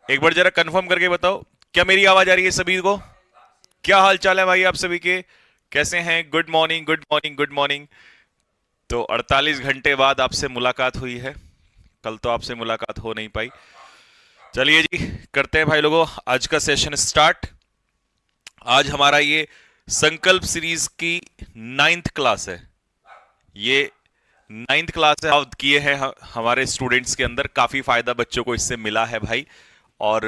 एक बार जरा कंफर्म करके बताओ, क्या मेरी आवाज आ रही है सभी को? क्या हाल चाल है भाई आप सभी के? कैसे हैं? Good morning, good morning, good morning. तो 48 घंटे बाद आपसे मुलाकात हुई है। कल तो आपसे मुलाकात हो नहीं पाई। चलिए जी, करते हैं भाई लोगों आज का सेशन स्टार्ट। आज हमारा ये संकल्प सीरीज की 9th क्लास है। ये 9th क्लास है, आप किए हैं हमारे स्टूडेंट्स के अंदर काफी फायदा बच्चों को इससे मिला है भाई। और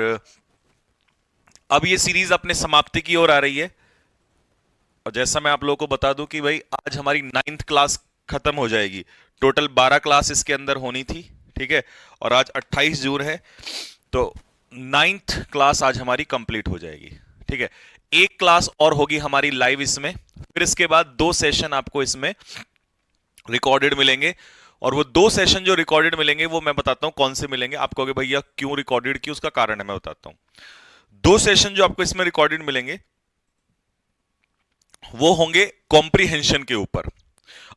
अब ये सीरीज अपने समाप्ति की ओर आ रही है। और जैसा मैं आप लोगों को बता दूं कि भाई आज हमारी 9th क्लास खत्म हो जाएगी। टोटल 12 क्लास इसके अंदर होनी थी। ठीक है। और आज 28 जून है। तो 9th क्लास आज हमारी कंप्लीट हो जाएगी। ठीक है। एक क्लास और होगी हमारी लाइव इसमें, फिर इसके बाद 2 सेशन आपको इसमें रिकॉर्डेड मिलेंगे। और वो 2 सेशन जो रिकॉर्डेड मिलेंगे वो मैं बताता हूं कौन से मिलेंगे। आप कहोगे भैया क्यों रिकॉर्डेड की, उसका कारण है मैं बताता हूं। 2 सेशन जो आपको इसमें रिकॉर्डेड मिलेंगे वो होंगे कॉम्प्रीहेंशन के ऊपर।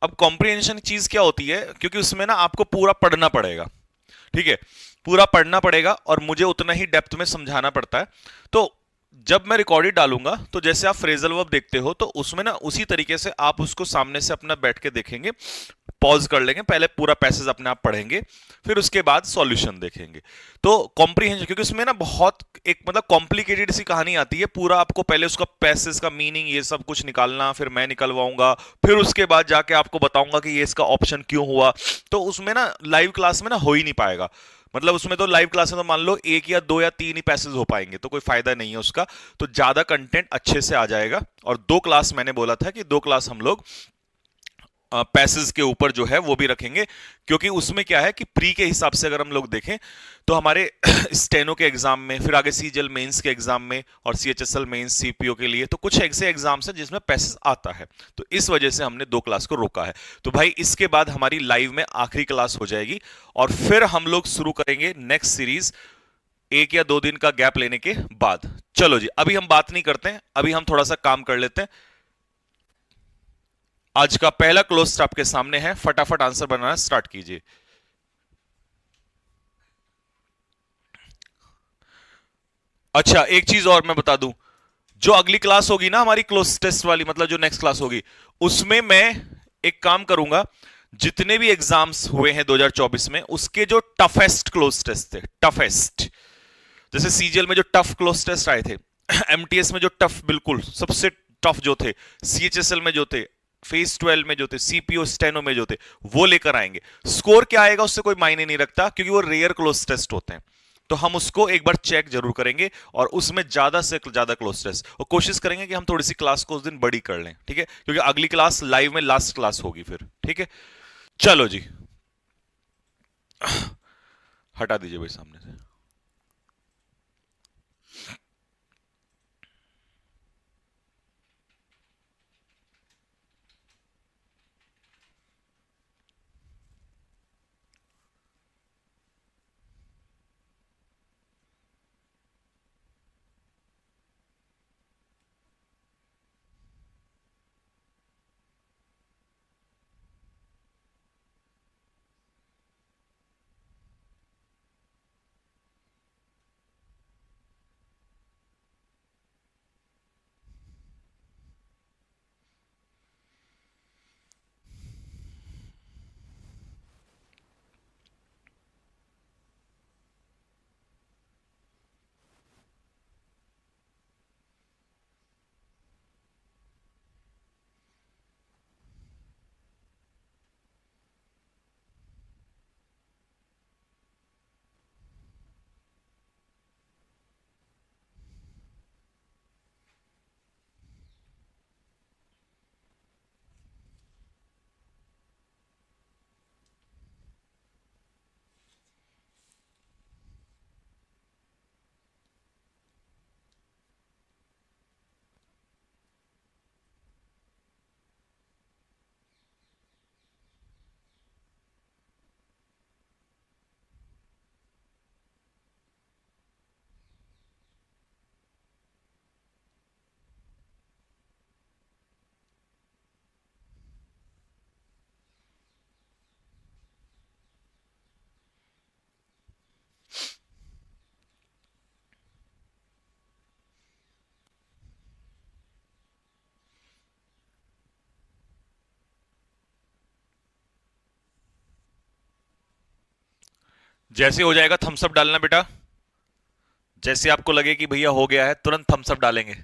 अब कॉम्प्रीहेंशन चीज क्या होती है, क्योंकि उसमें ना आपको पूरा पढ़ना पड़ेगा। ठीक है। पूरा पढ़ना पड़ेगा और मुझे उतना ही डेप्थ में समझाना पड़ता है। तो जब मैं रिकॉर्डेड डालूंगा तो जैसे आप फ्रेजल वर्ब देखते हो तो उसमें ना उसी तरीके से आप उसको सामने से अपना बैठ के देखेंगे। पॉज कर लेंगे, पहले पूरा पैसेज अपने आप पढ़ेंगे, फिर उसके बाद सॉल्यूशन देखेंगे। तो कॉम्प्रीहेंशन, क्योंकि उसमें ना बहुत एक मतलब कॉम्प्लिकेटेड सी कहानी आती है, पूरा आपको पहले उसका पैसेज का मीनिंग ये सब कुछ निकालना, फिर मैं निकलवाऊंगा, फिर उसके बाद जाके आपको बताऊंगा कि ये इसका ऑप्शन क्यों हुआ। तो उसमें ना लाइव क्लास में ना हो ही नहीं पाएगा। मतलब उसमें तो लाइव क्लास में तो मान लो एक या दो या तीन ही पैसेज हो पाएंगे, तो कोई फायदा नहीं है उसका। तो ज्यादा कंटेंट अच्छे से आ जाएगा। और 2 क्लास मैंने बोला था कि 2 क्लास हम लोग पैसेज के ऊपर जो है वो भी रखेंगे। क्योंकि उसमें क्या है कि प्री के हिसाब से अगर हम लोग देखें तो हमारे स्टेनो के एग्जाम में, फिर आगे सीजीएल मेंस के एग्जाम में, और सीएचएसएल मेंस सीपीओ के लिए तो कुछ ऐसे एग्जाम्स हैं जिसमें पैसेज आता है। तो इस वजह से हमने 2 क्लास को रोका है। तो भाई इसके बाद हमारी लाइव में आखिरी क्लास हो जाएगी। और फिर हम लोग शुरू करेंगे नेक्स्ट सीरीज, 1 या 2 दिन का गैप लेने के बाद। चलो जी, अभी हम बात नहीं करते हैं, अभी हम थोड़ा सा काम कर लेते हैं। आज का पहला क्लोज आपके सामने है, फटाफट आंसर बनाना स्टार्ट कीजिए। अच्छा, एक चीज और मैं बता दूं, जो अगली क्लास होगी ना हमारी क्लोज टेस्ट वाली, मतलब जो नेक्स्ट क्लास होगी, उसमें मैं एक काम करूंगा। जितने भी एग्जाम्स हुए हैं 2024 में, उसके जो टफेस्ट क्लोज टेस्ट थे, टफेस्ट, जैसे सीजीएल में जो टफ क्लोज टेस्ट आए थे, एमटीएस में जो टफ बिल्कुल सबसे टफ जो थे, सीएचएसएल में जो थे, फेज 12 में जो थे, सीपीओ स्टेनो में जो थे, वो लेकर आएंगे। स्कोर क्या आएगा उससे कोई मायने नहीं रखता, क्योंकि वो रेयर क्लोज टेस्ट होते हैं। तो हम उसको एक बार चेक जरूर करेंगे, और उसमें ज्यादा से ज्यादा क्लोज टेस्ट, और कोशिश करेंगे कि हम थोड़ी सी क्लास को उस दिन बड़ी कर लें। ठीक है, क्योंकि अगली क्लास लाइव में लास्ट क्लास होगी फिर। ठीक है। चलो जी, हटा दीजिए भाई सामने से। जैसे हो जाएगा थम्स अप डालना बेटा। जैसे आपको लगे कि भैया हो गया है तुरंत थम्स अप डालेंगे।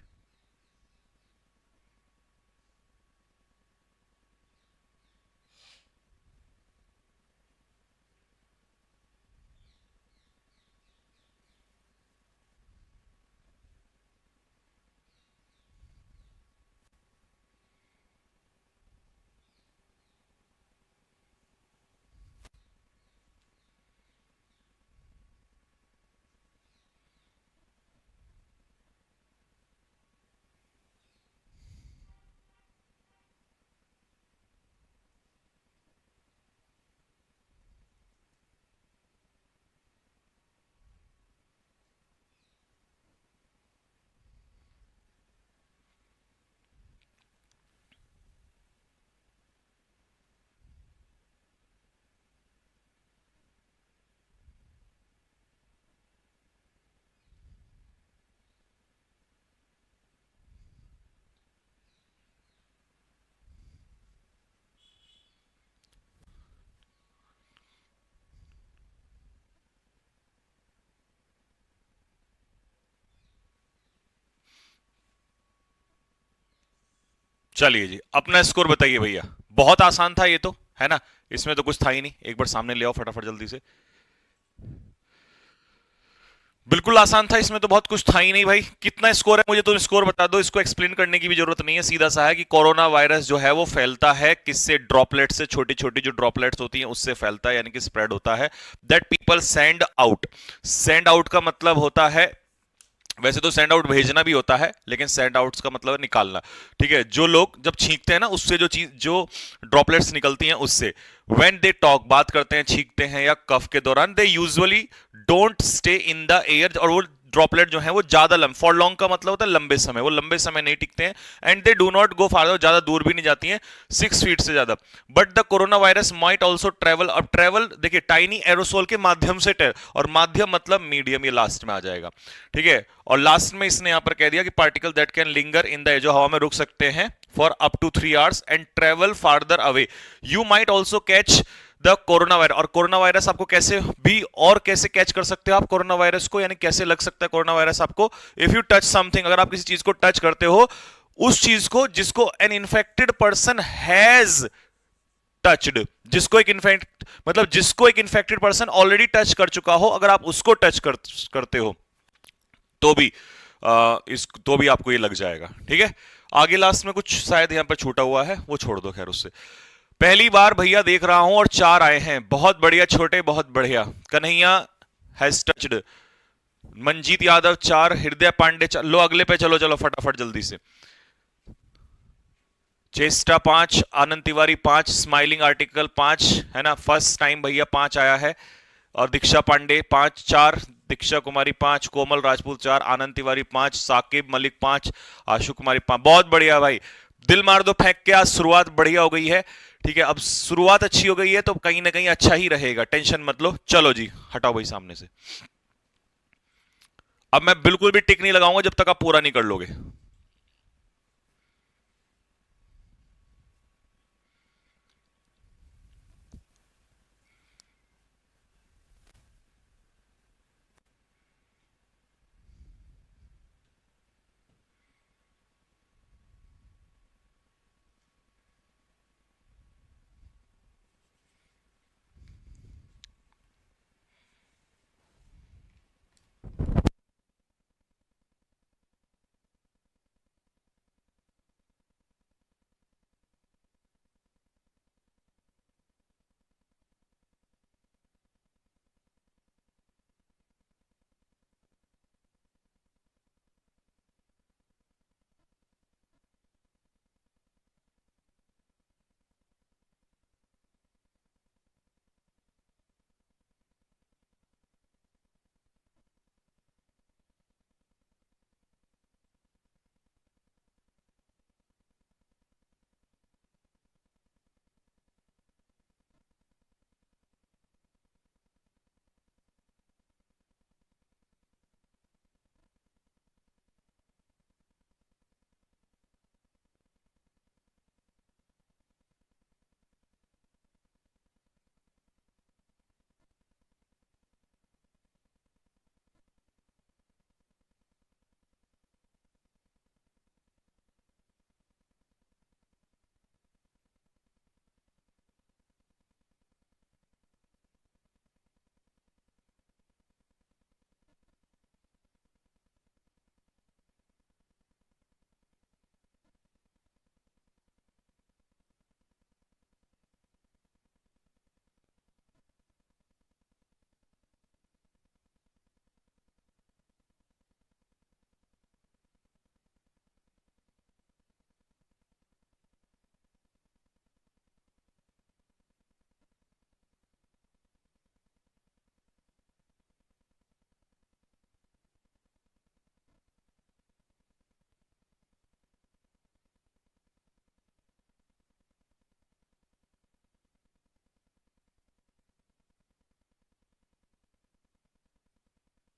चलिए जी, अपना स्कोर बताइए भैया। बहुत आसान था ये तो, है ना? इसमें तो कुछ था ही नहीं। एक बार सामने ले आओ फटाफट जल्दी से। बिल्कुल आसान था, इसमें तो बहुत कुछ था ही नहीं भाई। कितना स्कोर है मुझे तो स्कोर बता दो, इसको एक्सप्लेन करने की भी जरूरत नहीं है। सीधा सा है कि कोरोना वायरस जो है वो फैलता है किससे? ड्रॉपलेट से। छोटी छोटी जो ड्रॉपलेट्स होती हैं उससे फैलता है, यानी कि स्प्रेड होता है। That people send out. Send out का मतलब होता है, वैसे तो सेंड आउट भेजना भी होता है, लेकिन सेंड आउट्स का मतलब है निकालना। ठीक है, जो लोग जब छींकते हैं ना, उससे जो चीज, जो ड्रॉपलेट्स निकलती हैं उससे, व्हेन दे टॉक, बात करते हैं, छींकते हैं या कफ के दौरान, they usually don't stay in the air. और वो ड्रॉपलेट जो है वो ज्यादा फॉर लॉन्ग का मतलब होता है लंबे समय, वो लंबे समय नहीं टिकते हैं। And they do not go फारदर, ज्यादा दूर भी नहीं जाती हैं 6 फीट से ज्यादा। But the corona virus might also travel. अब ट्रेवल देखिए, टाइनी एरोसोल के माध्यम से और माध्यम मतलब मीडियम, ये लास्ट में आ जाएगा। ठीक है, और लास्ट में इसने यहां पर कह दिया कि particle that can linger in the, जो हवा में रुक सकते हैं for up to 3 hours and travel farther away. You might also catch the corona virus. और कोरोना वायरस आपको कैसे भी और कैसे कैच कर सकते हो आप कोरोना वायरस को, यानी कैसे लग सकता है कोरोना वायरस आपको? इफ यू टच समथिंग, अगर आप किसी चीज को टच करते हो, उस चीज को जिसको an infected person has touched, जिसको एक इन्फेक्ट मतलब जिसको एक इन्फेक्टेड पर्सन ऑलरेडी टच कर चुका हो, अगर आप उसको करते हो तो भी इस तो भी आपको ये लग जाएगा। ठीक है, आगे लास्ट में कुछ शायद यहां पर छूटा हुआ है, वो छोड़ दो खैर उससे। पहली बार भैया देख रहा हूं और 4 आए हैं, बहुत बढ़िया छोटे, बहुत बढ़िया। Kanhaiya has touched. मंजीत यादव 4, हृदय पांडे 4। लो अगले पे चलो, चलो फटाफट जल्दी से। चेस्टा 5, आनंद तिवारी 5, स्माइलिंग आर्टिकल 5, है ना? फर्स्ट टाइम भैया 5 आया है। और दीक्षा पांडे 5, 4, दीक्षा कुमारी 5, कोमल राजपूत 4, आनंद तिवारी 5, साकिब मलिक 5, आशु कुमारी 5। बहुत बढ़िया भाई, दिल मार दो फेंक के। आज शुरुआत बढ़िया हो गई है। ठीक है, अब शुरुआत अच्छी हो गई है तो कहीं ना कहीं अच्छा ही रहेगा, टेंशन मत लो। चलो जी, हटाओ भाई सामने से। अब मैं बिल्कुल भी टिक नहीं लगाऊंगा जब तक आप पूरा नहीं कर लोगे।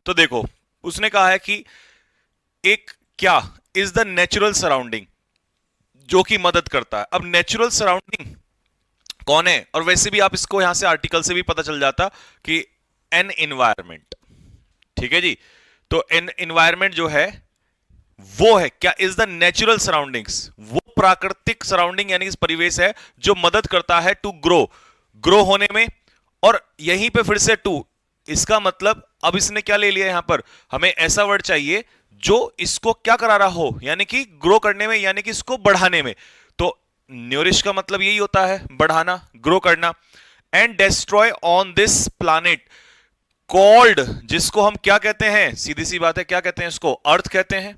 तो देखो, उसने कहा है कि एक क्या इज द नेचुरल सराउंडिंग जो कि मदद करता है। अब नेचुरल सराउंडिंग कौन है? और वैसे भी आप इसको यहां से आर्टिकल से भी पता चल जाता कि एन इन्वायरमेंट, ठीक है जी। तो एन इन्वायरमेंट जो है वो है क्या, इज द नेचुरल सराउंडिंग्स, वो प्राकृतिक सराउंडिंग यानी परिवेश है जो मदद करता है टू ग्रो, ग्रो होने में। और यहीं पे फिर से टू, इसका मतलब अब इसने क्या ले लिया यहां पर, हमें ऐसा वर्ड चाहिए जो इसको क्या करा रहा हो, यानी कि ग्रो करने में, यानी कि इसको बढ़ाने में। तो न्यूरिश का मतलब यही होता है, बढ़ाना, ग्रो करना। And destroy on this planet called, जिसको हम क्या कहते हैं, सीधी सी बात है, क्या कहते हैं इसको, अर्थ कहते हैं,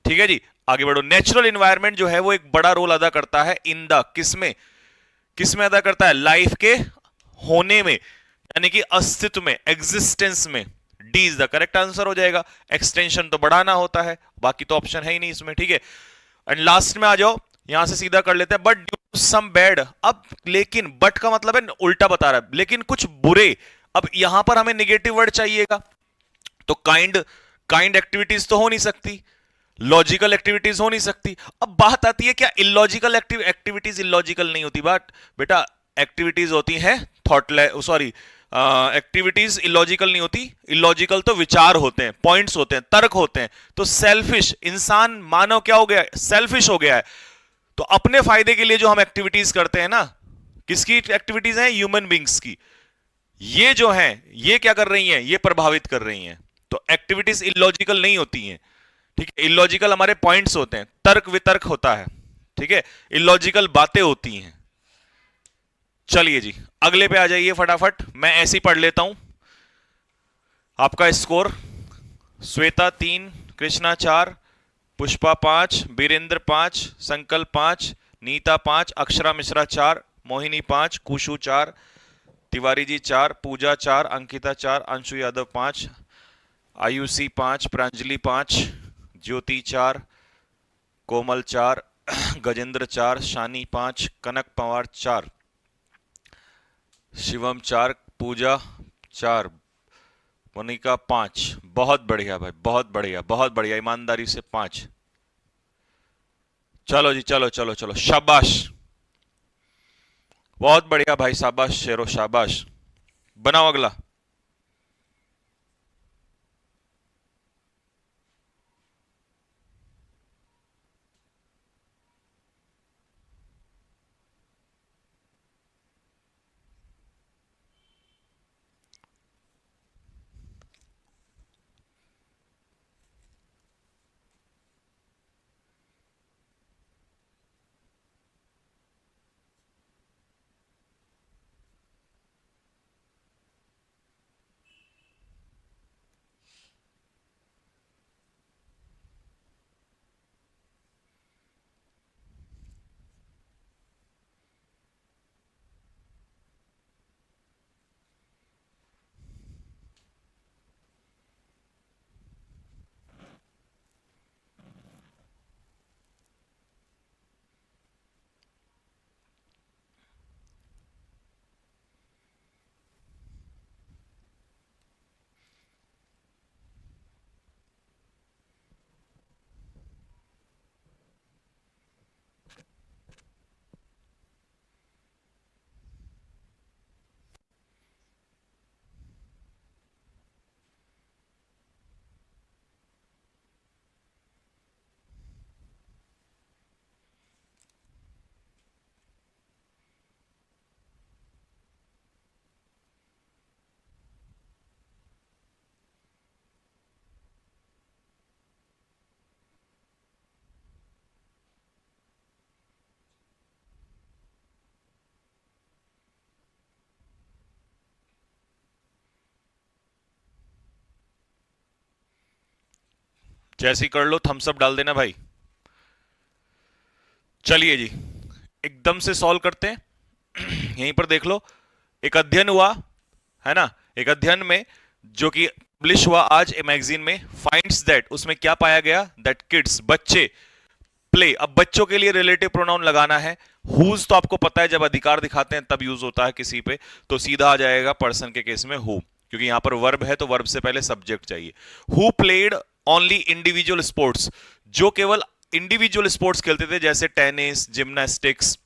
ठीक है जी। आगे बढ़ो। नेचुरल इन्वायरमेंट जो है वो एक बड़ा रोल अदा करता है इन द, किसमें, किसमें अदा करता है, लाइफ के होने में, यानी कि अस्तित्व में, एग्जिस्टेंस में। D is the correct answer हो जाएगा। एक्सटेंशन तो बढ़ाना होता है, बाकी तो ऑप्शन है ही नहीं इसमें, ठीक है। एंड लास्ट में आ जाओ, यहां से सीधा कर लेते हैं, बट ड्यू सम बैड। अब लेकिन बट का मतलब है उल्टा बता रहा है, लेकिन कुछ बुरे। अब यहां पर हमें निगेटिव वर्ड चाहिएगा, तो काइंड एक्टिविटीज तो हो नहीं सकती, लॉजिकल एक्टिविटीज हो नहीं सकती। अब बात आती है क्या इलॉजिकल एक्टिविटीज इलॉजिकल नहीं होती, बट बेटा एक्टिविटीज होती हैं थॉटलेस, सॉरी, एक्टिविटीज इलॉजिकल नहीं होती। इलॉजिकल तो विचार होते हैं, पॉइंट्स होते हैं, तर्क होते हैं। तो सेल्फिश इंसान, मानव क्या हो गया, सेल्फिश हो गया है। तो अपने फायदे के लिए जो हम एक्टिविटीज करते हैं ना, किसकी एक्टिविटीज हैं, ह्यूमन बींग्स की, ये जो हैं ये क्या कर रही हैं, ये प्रभावित कर रही हैं। तो एक्टिविटीज इलॉजिकल नहीं होती हैं, ठीक है। इलॉजिकल हमारे पॉइंट्स होते हैं, तर्क वितर्क होता है, ठीक है। इलॉजिकल बातें होती हैं। चलिए जी, अगले पे आ जाइए फटाफट, मैं ऐसे ही पढ़ लेता हूं। आपका स्कोर, श्वेता 3, कृष्णा 4, पुष्पा 5, बीरेंद्र 5, संकल्प 5, नीता 5, अक्षरा मिश्रा 4, मोहिनी 5, कुशु 4, तिवारी जी 4, पूजा 4, अंकिता 4, अंशु यादव 5, आयुषी 5, प्रांजलि 5, ज्योति 4, कोमल 4, गजेंद्र 4, शानी 5, कनक पवार 4, शिवम 4, पूजा 4, मोनिका 5। बहुत बढ़िया भाई, बहुत बढ़िया, बहुत बढ़िया, ईमानदारी से 5। चलो जी, चलो चलो चलो, शाबाश, बहुत बढ़िया भाई, शाबाश शेरो, शाबाश। बनाओ अगला। जैसे ही कर लो, थम्स अप डाल देना भाई। चलिए जी, एकदम से सॉल्व करते हैं। यहीं पर देख लो, एक अध्ययन हुआ है ना, एक अध्ययन में जो कि पब्लिश हुआ आज ए मैगजीन में, फाइंड्स दैट, उसमें क्या पाया गया, दैट किड्स, बच्चे, प्ले। अब बच्चों के लिए रिलेटिव प्रोनाउन लगाना है। हुज तो आपको पता है जब अधिकार दिखाते हैं तब यूज होता है किसी पे, तो सीधा आ जाएगा पर्सन के केस में हु। क्योंकि यहां पर वर्ब है तो वर्ब से पहले सब्जेक्ट चाहिए। Who played only individual sports, जो केवल इंडिविजुअल स्पोर्ट्स खेलते थे जैसे टेनिस, जिम्नास्टिक्स,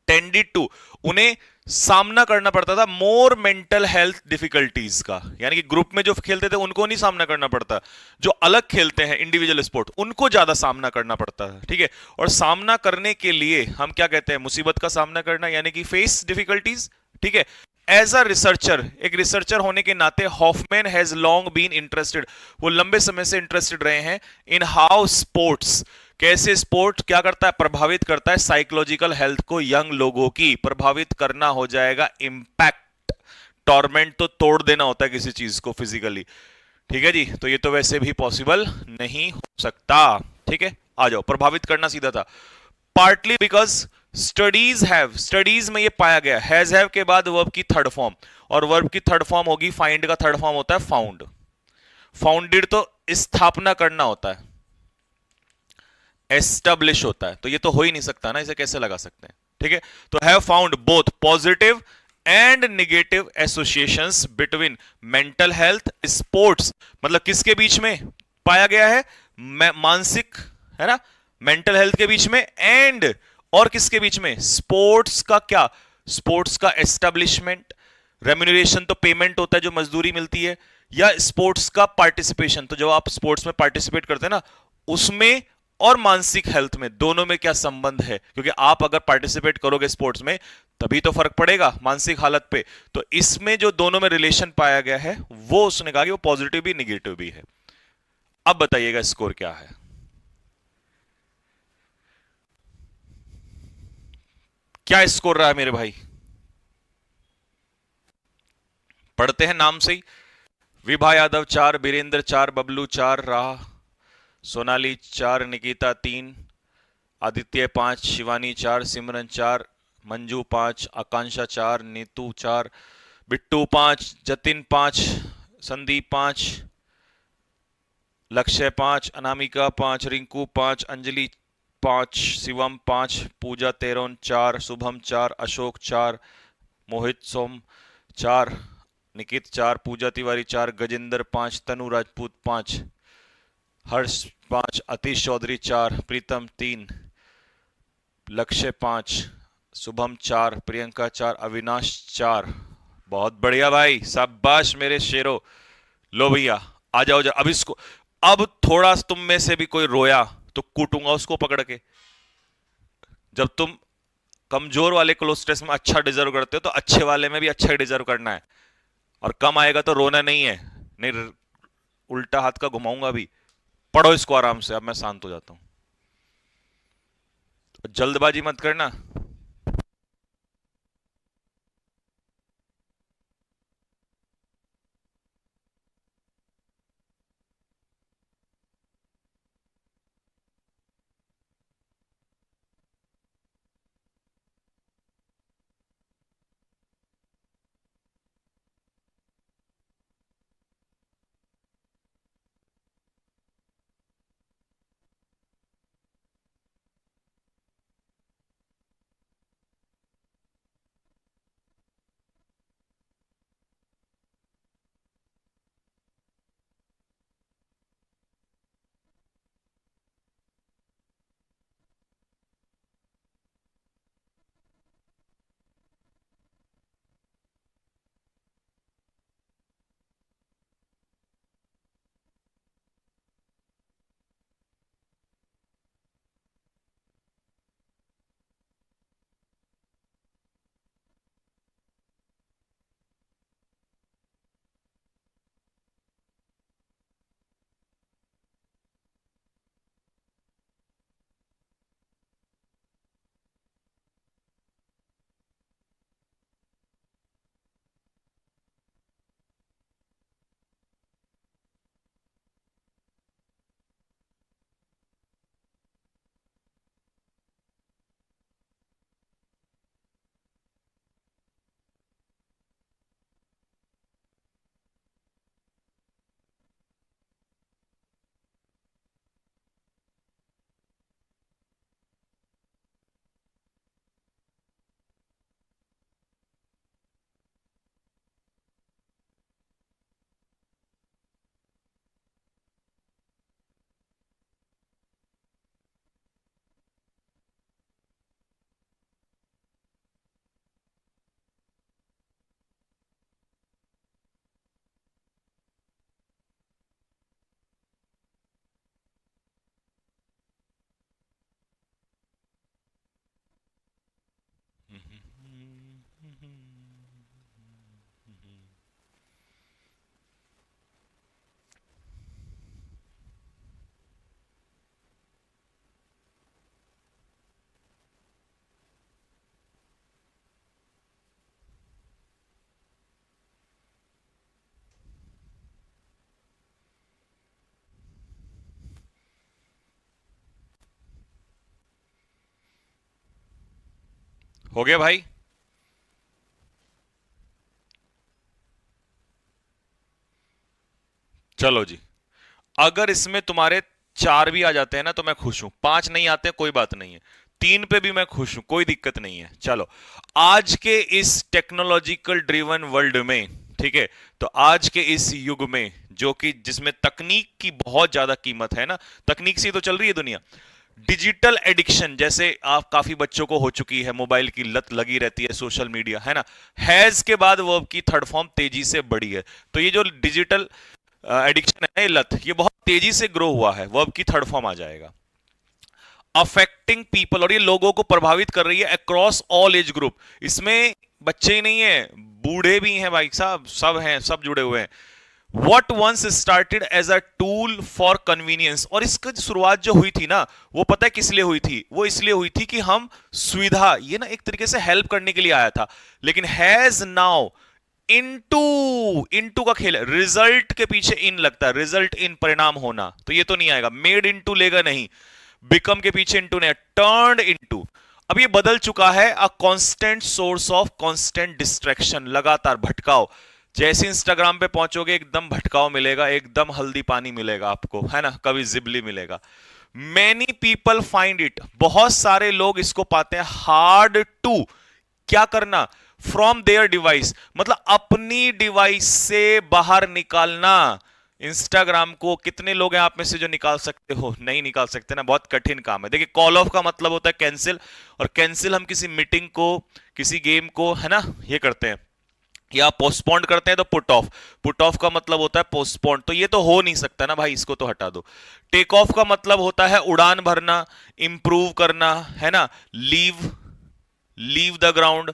टेंडेड टू, उन्हें सामना करना पड़ता था मोर मेंटल हेल्थ डिफिकल्टीज का, यानी कि ग्रुप में जो खेलते थे उनको नहीं सामना करना पड़ता, जो अलग खेलते हैं इंडिविजुअल स्पोर्ट उनको ज्यादा सामना करना पड़ता है। ठीक है, और सामना करने के लिए हम क्या कहते हैं, मुसीबत का सामना करना, यानी कि फेस डिफिकल्टीज। ठीक है, एज अ रिसर्चर, एक रिसर्चर होने के नाते Hoffman has long been interested, वो लंबे समय से इंटरेस्टेड रहे हैं इन हाउ स्पोर्ट्स, कैसे स्पोर्ट क्या करता है, प्रभावित करता है साइकोलॉजिकल हेल्थ को, यंग लोगों की प्रभावित करना हो जाएगा इंपैक्ट। टॉर्मेंट तो तोड़ देना होता है किसी चीज को फिजिकली। ठीक है जी, तो ये तो वैसे भी पॉसिबल नहीं हो सकता। ठीक है, आ जाओ, प्रभावित करना सीधा था। Partly because studies have, studies में ये पाया गया, हैज हैव के बाद वर्ब की थर्ड फॉर्म, और वर्ब की थर्ड फॉर्म होगी, फाइंड का थर्ड फॉर्म होता है फाउंड। फाउंडेड तो स्थापना करना होता है, एस्टेब्लिश होता है, तो ये तो हो ही नहीं सकता ना, इसे कैसे लगा सकते हैं। ठीक है, तो have found both positive and negative associations between mental health sports, मतलब किसके बीच में पाया गया है, मानसिक, है ना, मेंटल हेल्थ के बीच में, एंड और किसके बीच में, स्पोर्ट्स का क्या, स्पोर्ट्स का एस्टेब्लिशमेंट, रेम्यूनरेशन तो पेमेंट होता है जो मजदूरी मिलती है, या स्पोर्ट्स का पार्टिसिपेशन, तो जब आप स्पोर्ट्स में पार्टिसिपेट करते हैं ना उसमें, और मानसिक हेल्थ में, दोनों में क्या संबंध है, क्योंकि आप अगर पार्टिसिपेट करोगे स्पोर्ट्स में तभी तो फर्क पड़ेगा मानसिक हालत पे। तो इसमें जो दोनों में रिलेशन पाया गया है वो उसने कहा कि वो पॉजिटिव भी निगेटिव भी है। अब बताइएगा स्कोर क्या है, क्या स्कोर रहा है मेरे भाई, पढ़ते हैं नाम से ही। विभा यादव 4, बीरेंद्र 4, बबलू 4, राह, सोनाली 4, निकिता 3, आदित्य 5, शिवानी 4, सिमरन 4, मंजू 5, आकांक्षा 4, नीतू 4, बिट्टू 5, जतिन 5, संदीप 5, लक्ष्य 5, अनामिका 5, रिंकू 5, अंजलि 5, शिवम 5, पूजा तेरोन 4, शुभम 4, अशोक 4, मोहित सोम 4, निकित 4, पूजा तिवारी 4, गजेंद्र 5, तनु राजपूत 5, हर्ष 5, अतीश चौधरी 4, प्रीतम 3, लक्ष्य 5, शुभम 4, प्रियंका 4, अविनाश 4। बहुत बढ़िया भाई, शाबाश मेरे शेरों। लो भैया, आ जाओ अब इसको, अब थोड़ा तुम में से भी कोई रोया तो कूटूंगा उसको पकड़ के। जब तुम कमजोर वाले क्लोज टेस्ट में अच्छा डिजर्व करते हो तो अच्छे वाले में भी अच्छा ही डिजर्व करना है, और कम आएगा तो रोना नहीं है, नहीं उल्टा हाथ का घुमाऊंगा भी। पढ़ो इसको आराम से, अब मैं शांत हो जाता हूं, जल्दबाजी मत करना। हो गया भाई? चलो जी, अगर इसमें तुम्हारे 4 भी आ जाते हैं ना तो मैं खुश हूं, 5 नहीं आते कोई बात नहीं है, 3 पे भी मैं खुश हूं, कोई दिक्कत नहीं है। चलो, आज के इस टेक्नोलॉजिकल ड्रिवन वर्ल्ड में, ठीक है, तो आज के इस युग में जो कि जिसमें तकनीक की बहुत ज्यादा कीमत है ना, तकनीक से ही तो चल रही है दुनिया। डिजिटल एडिक्शन जैसे आप काफी बच्चों को हो चुकी है, मोबाइल की लत लगी रहती है, सोशल मीडिया है ना, हैज के बाद वर्ब की थर्ड फॉर्म तेजी से बढ़ी है। तो ये जो डिजिटल एडिक्शन है, लत, ये बहुत तेजी से ग्रो हुआ है, वर्ब की थर्ड फॉर्म आ जाएगा। अफेक्टिंग पीपल, और ये लोगों को प्रभावित कर रही है अक्रॉस ऑल एज ग्रुप। इसमें बच्चे ही नहीं है, बूढ़े भी हैं भाई साहब, सब हैं, सब जुड़े हुए हैं। What once started as a tool for convenience, और इसकी शुरुआत जो हुई थी ना, वो पता है किस लिए हुई थी? वो इसलिए हुई थी कि हम सुविधा, ये ना एक तरीके से हेल्प करने के लिए आया था, लेकिन हैज नाउ इनटू, इनटू का खेल है, रिजल्ट के पीछे इन लगता है, रिजल्ट इन परिणाम होना, तो ये तो नहीं आएगा, मेड इनटू लेगा नहीं, बिकम के पीछे इनटू नहीं, टर्न्ड इनटू। अब ये बदल चुका है a constant source of constant distraction, लगातार भटकाव। जैसे इंस्टाग्राम पे पहुंचोगे एकदम भटकाव मिलेगा, एकदम हल्दी पानी मिलेगा आपको, है ना, कभी जिबली मिलेगा। मैनी पीपल फाइंड इट, बहुत सारे लोग इसको पाते हैं हार्ड टू, क्या करना, फ्रॉम देयर डिवाइस, मतलब अपनी डिवाइस से बाहर निकालना। इंस्टाग्राम को कितने लोग हैं आप में से जो निकाल सकते हो? नहीं निकाल सकते ना, बहुत कठिन काम है। देखिए, कॉल ऑफ का मतलब होता है कैंसिल, और कैंसिल हम किसी मीटिंग को, किसी गेम को, है ना, ये करते हैं, या पोस्टपोन करते हैं तो पुट ऑफ, पुट ऑफ का मतलब होता है पोस्टपोन, तो ये तो हो नहीं सकता ना भाई, इसको तो हटा दो। टेक ऑफ का मतलब होता है उड़ान भरना, इंप्रूव करना, है ना, लीव, लीव द ग्राउंड,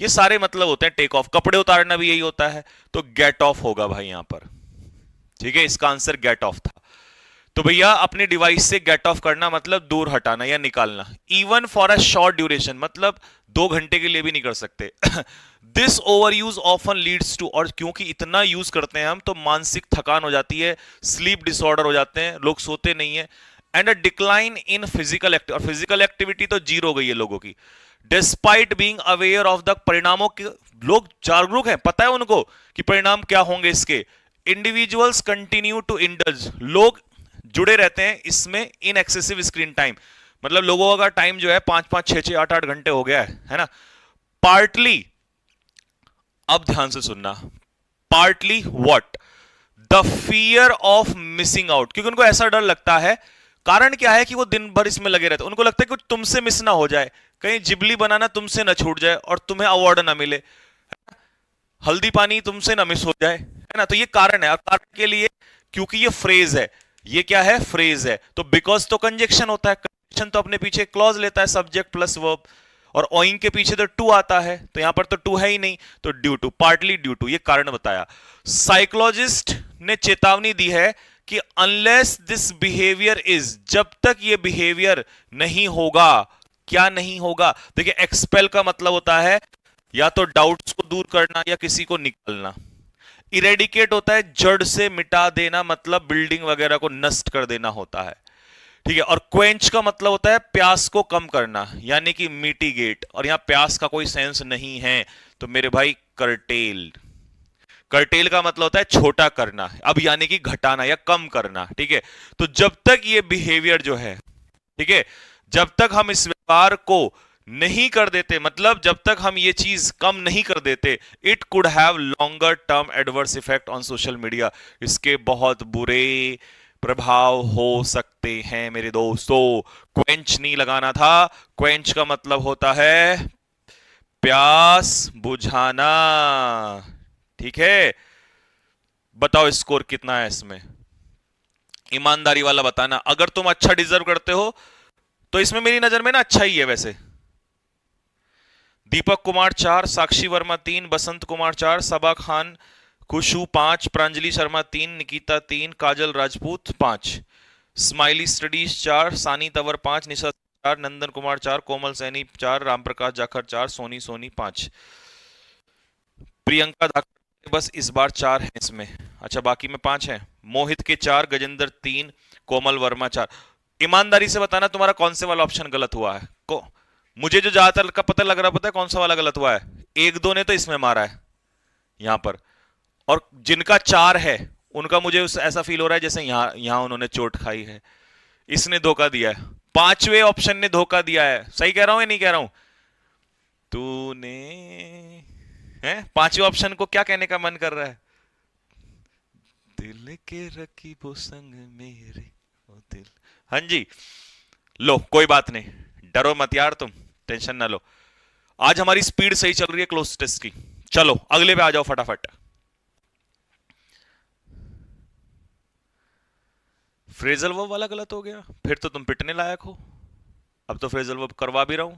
ये सारे मतलब होते हैं टेक ऑफ। कपड़े उतारना भी यही होता है, तो गेट ऑफ होगा भाई यहां पर, ठीक है, इसका आंसर गेट ऑफ था। तो भैया अपने डिवाइस से गेट ऑफ करना मतलब दूर हटाना या निकालना। Even for a short duration, मतलब 2 घंटे के लिए भी नहीं कर सकते। This overuse often leads to, और क्योंकि इतना यूज करते हैं हम तो मानसिक थकान हो जाती है, स्लीप डिसऑर्डर हो जाते हैं, लोग सोते नहीं है, and a decline in physical activity, और फिजिकल एक्टिविटी तो जीरो हो गई है लोगों की। Despite being aware of the परिणामों के, लोग जागरूक हैं, पता है उनको कि परिणाम क्या होंगे इसके। इंडिविजुअल्स कंटिन्यू टू इंडल्ज, लोग जुड़े रहते हैं इसमें इन एक्सेसिव स्क्रीन टाइम, मतलब लोगों का टाइम जो है 5-5, 6-6, 8-8 घंटे हो गया है ना। पार्टली, अब ध्यान से सुनना, partly what, the fear of missing out, क्योंकि उनको ऐसा डर लगता है। कारण क्या है कि वो दिन भर इसमें लगे रहते हैं, उनको लगता है कि कुछ तुमसे मिस ना हो जाए, कहीं जिबली बनाना तुमसे ना छूट जाए और तुम्हें अवार्ड ना मिले, हल्दी पानी तुमसे ना मिस हो जाए, है ना। तो ये कारण है, और कारण के लिए, क्योंकि ये फ्रेज है, ये क्या है, फ्रेज है, तो बिकॉज तो कंजक्शन होता है, कंजक्शन तो अपने पीछे क्लॉज लेता है, सब्जेक्ट प्लस वर्ब, और ओइंग के पीछे तो टू आता है, तो यहां पर तो टू है ही नहीं, तो due to, partly due to, ये कारण बताया। साइकोलॉजिस्ट ने चेतावनी दी है कि अनलेस दिस बिहेवियर इज, जब तक ये बिहेवियर नहीं होगा, क्या नहीं होगा, देखिए एक्सपेल का मतलब होता है या तो डाउट्स को दूर करना या किसी को निकालना। इरेडिकेट होता है जड़ से मिटा देना, मतलब बिल्डिंग वगैरह को नष्ट कर देना होता है, ठीक है। और क्वेंच का मतलब होता है प्यास को कम करना, यानी कि मिटिगेट, और यहां प्यास का कोई सेंस नहीं है, तो मेरे भाई कर्टेल, कर्टेल का मतलब होता है छोटा करना, अब यानी कि घटाना या कम करना, ठीक है। तो जब तक ये बिहेवियर जो है, ठीक है, जब तक हम इस व्यवहार को नहीं कर देते, मतलब जब तक हम ये चीज कम नहीं कर देते, it could have longer term adverse effect on social media, इसके बहुत बुरे प्रभाव हो सकते हैं मेरे दोस्तों। क्वेंच नहीं लगाना था, क्वेंच का मतलब होता है प्यास बुझाना, ठीक है। बताओ स्कोर कितना है इसमें, ईमानदारी वाला बताना, अगर तुम अच्छा डिजर्व करते हो तो इसमें मेरी नजर में ना अच्छा ही है वैसे। दीपक कुमार 4, साक्षी वर्मा 3, बसंत कुमार 4, सबा खान खुशू 5, प्रांजलि शर्मा 3, निकिता 3, काजल राजपूत 5, स्माइली स्टडीज 4, सानी तंवर 5, निशा 4, नंदन कुमार 4, कोमल सैनी 4, रामप्रकाश जाखड़ 4, सोनी सोनी 5, प्रियंका धाकड़ बस इस बार 4 है इसमें। अच्छा बाकी में 5 है। मोहित के 4, गजेंद्र 3, कोमल वर्मा 4। ईमानदारी से बताना तुम्हारा कौन से वाला ऑप्शन गलत हुआ है को। मुझे जो ज्यादातर का पता लग रहा, पता है कौन सा वाला गलत हुआ है? एक दो ने तो इसमें मारा है यहां पर, और जिनका 4 है उनका मुझे ऐसा फील हो रहा है जैसे यहां यहां उन्होंने चोट खाई है। इसने धोखा दिया है, पांचवें ऑप्शन ने धोखा दिया है। सही कह रहा हूं या नहीं कह रहा हूं? तूने है पांचवें ऑप्शन को क्या कहने का मन कर रहा है? दिल के रकीबों संग मेरे ओ दिल। हाँ जी, लो कोई बात नहीं, डरो मत यार, तुम टेंशन ना लो। आज हमारी स्पीड सही चल रही है क्लोज टेस्ट की। चलो अगले पे आ जाओ फटाफट। फ्रेजल वर्ब वाला गलत हो गया, फिर तो तुम पिटने लायक हो। अब तो फ्रेजल वर्ब करवा भी रहा हूं।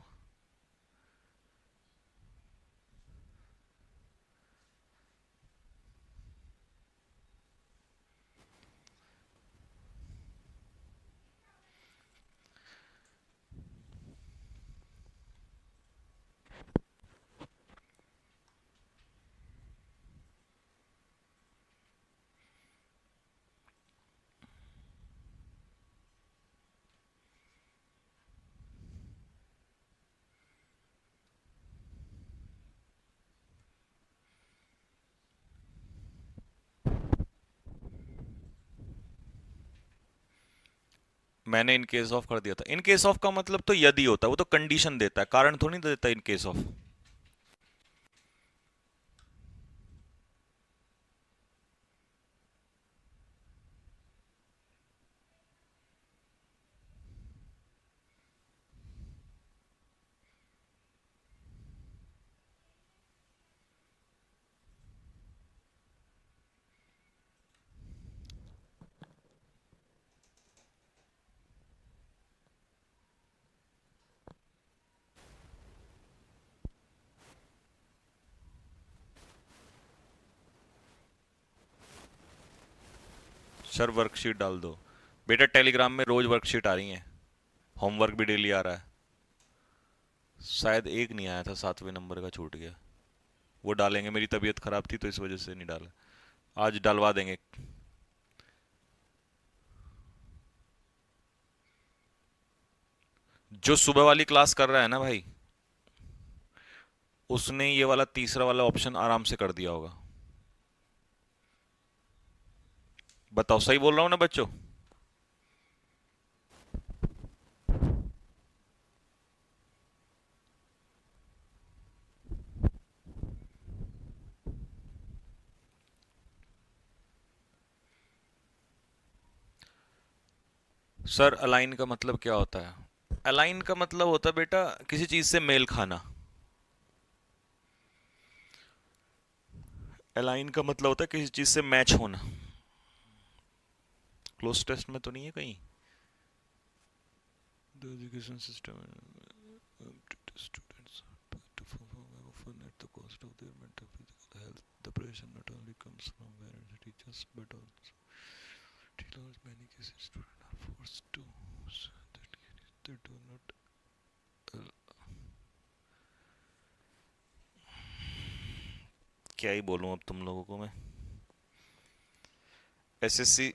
मैंने इन केस ऑफ कर दिया था। इन केस ऑफ का मतलब तो यदि होता है, वो तो कंडीशन देता है, कारण थोड़ी नहीं देता in case of. Sir worksheet डाल दो। बेटा टेलीग्राम में रोज वर्कशीट आ रही है, होमवर्क भी डेली आ रहा है। शायद एक नहीं आया था, 7वें नंबर का छूट गया, वो डालेंगे। मेरी तबीयत खराब थी तो इस वजह से नहीं डाला, आज डलवा देंगे। जो सुबह वाली क्लास कर रहा है ना भाई, उसने ये वाला तीसरा वाला ऑप्शन आराम से कर दिया होगा। बताओ सही बोल रहा हूं ना बच्चों? सर अलाइन का मतलब क्या होता है? अलाइन का मतलब होता है बेटा किसी चीज से मेल खाना। अलाइन का मतलब होता है किसी चीज से मैच होना। क्लोज टेस्ट में तो नहीं है कहीं। The education system students often at the cost of their mental physical health. The pressure not only comes from parents and teachers but also in many cases students are forced to so that they do not क्या ही बोलूं अब तुम लोगों को मैं। SSC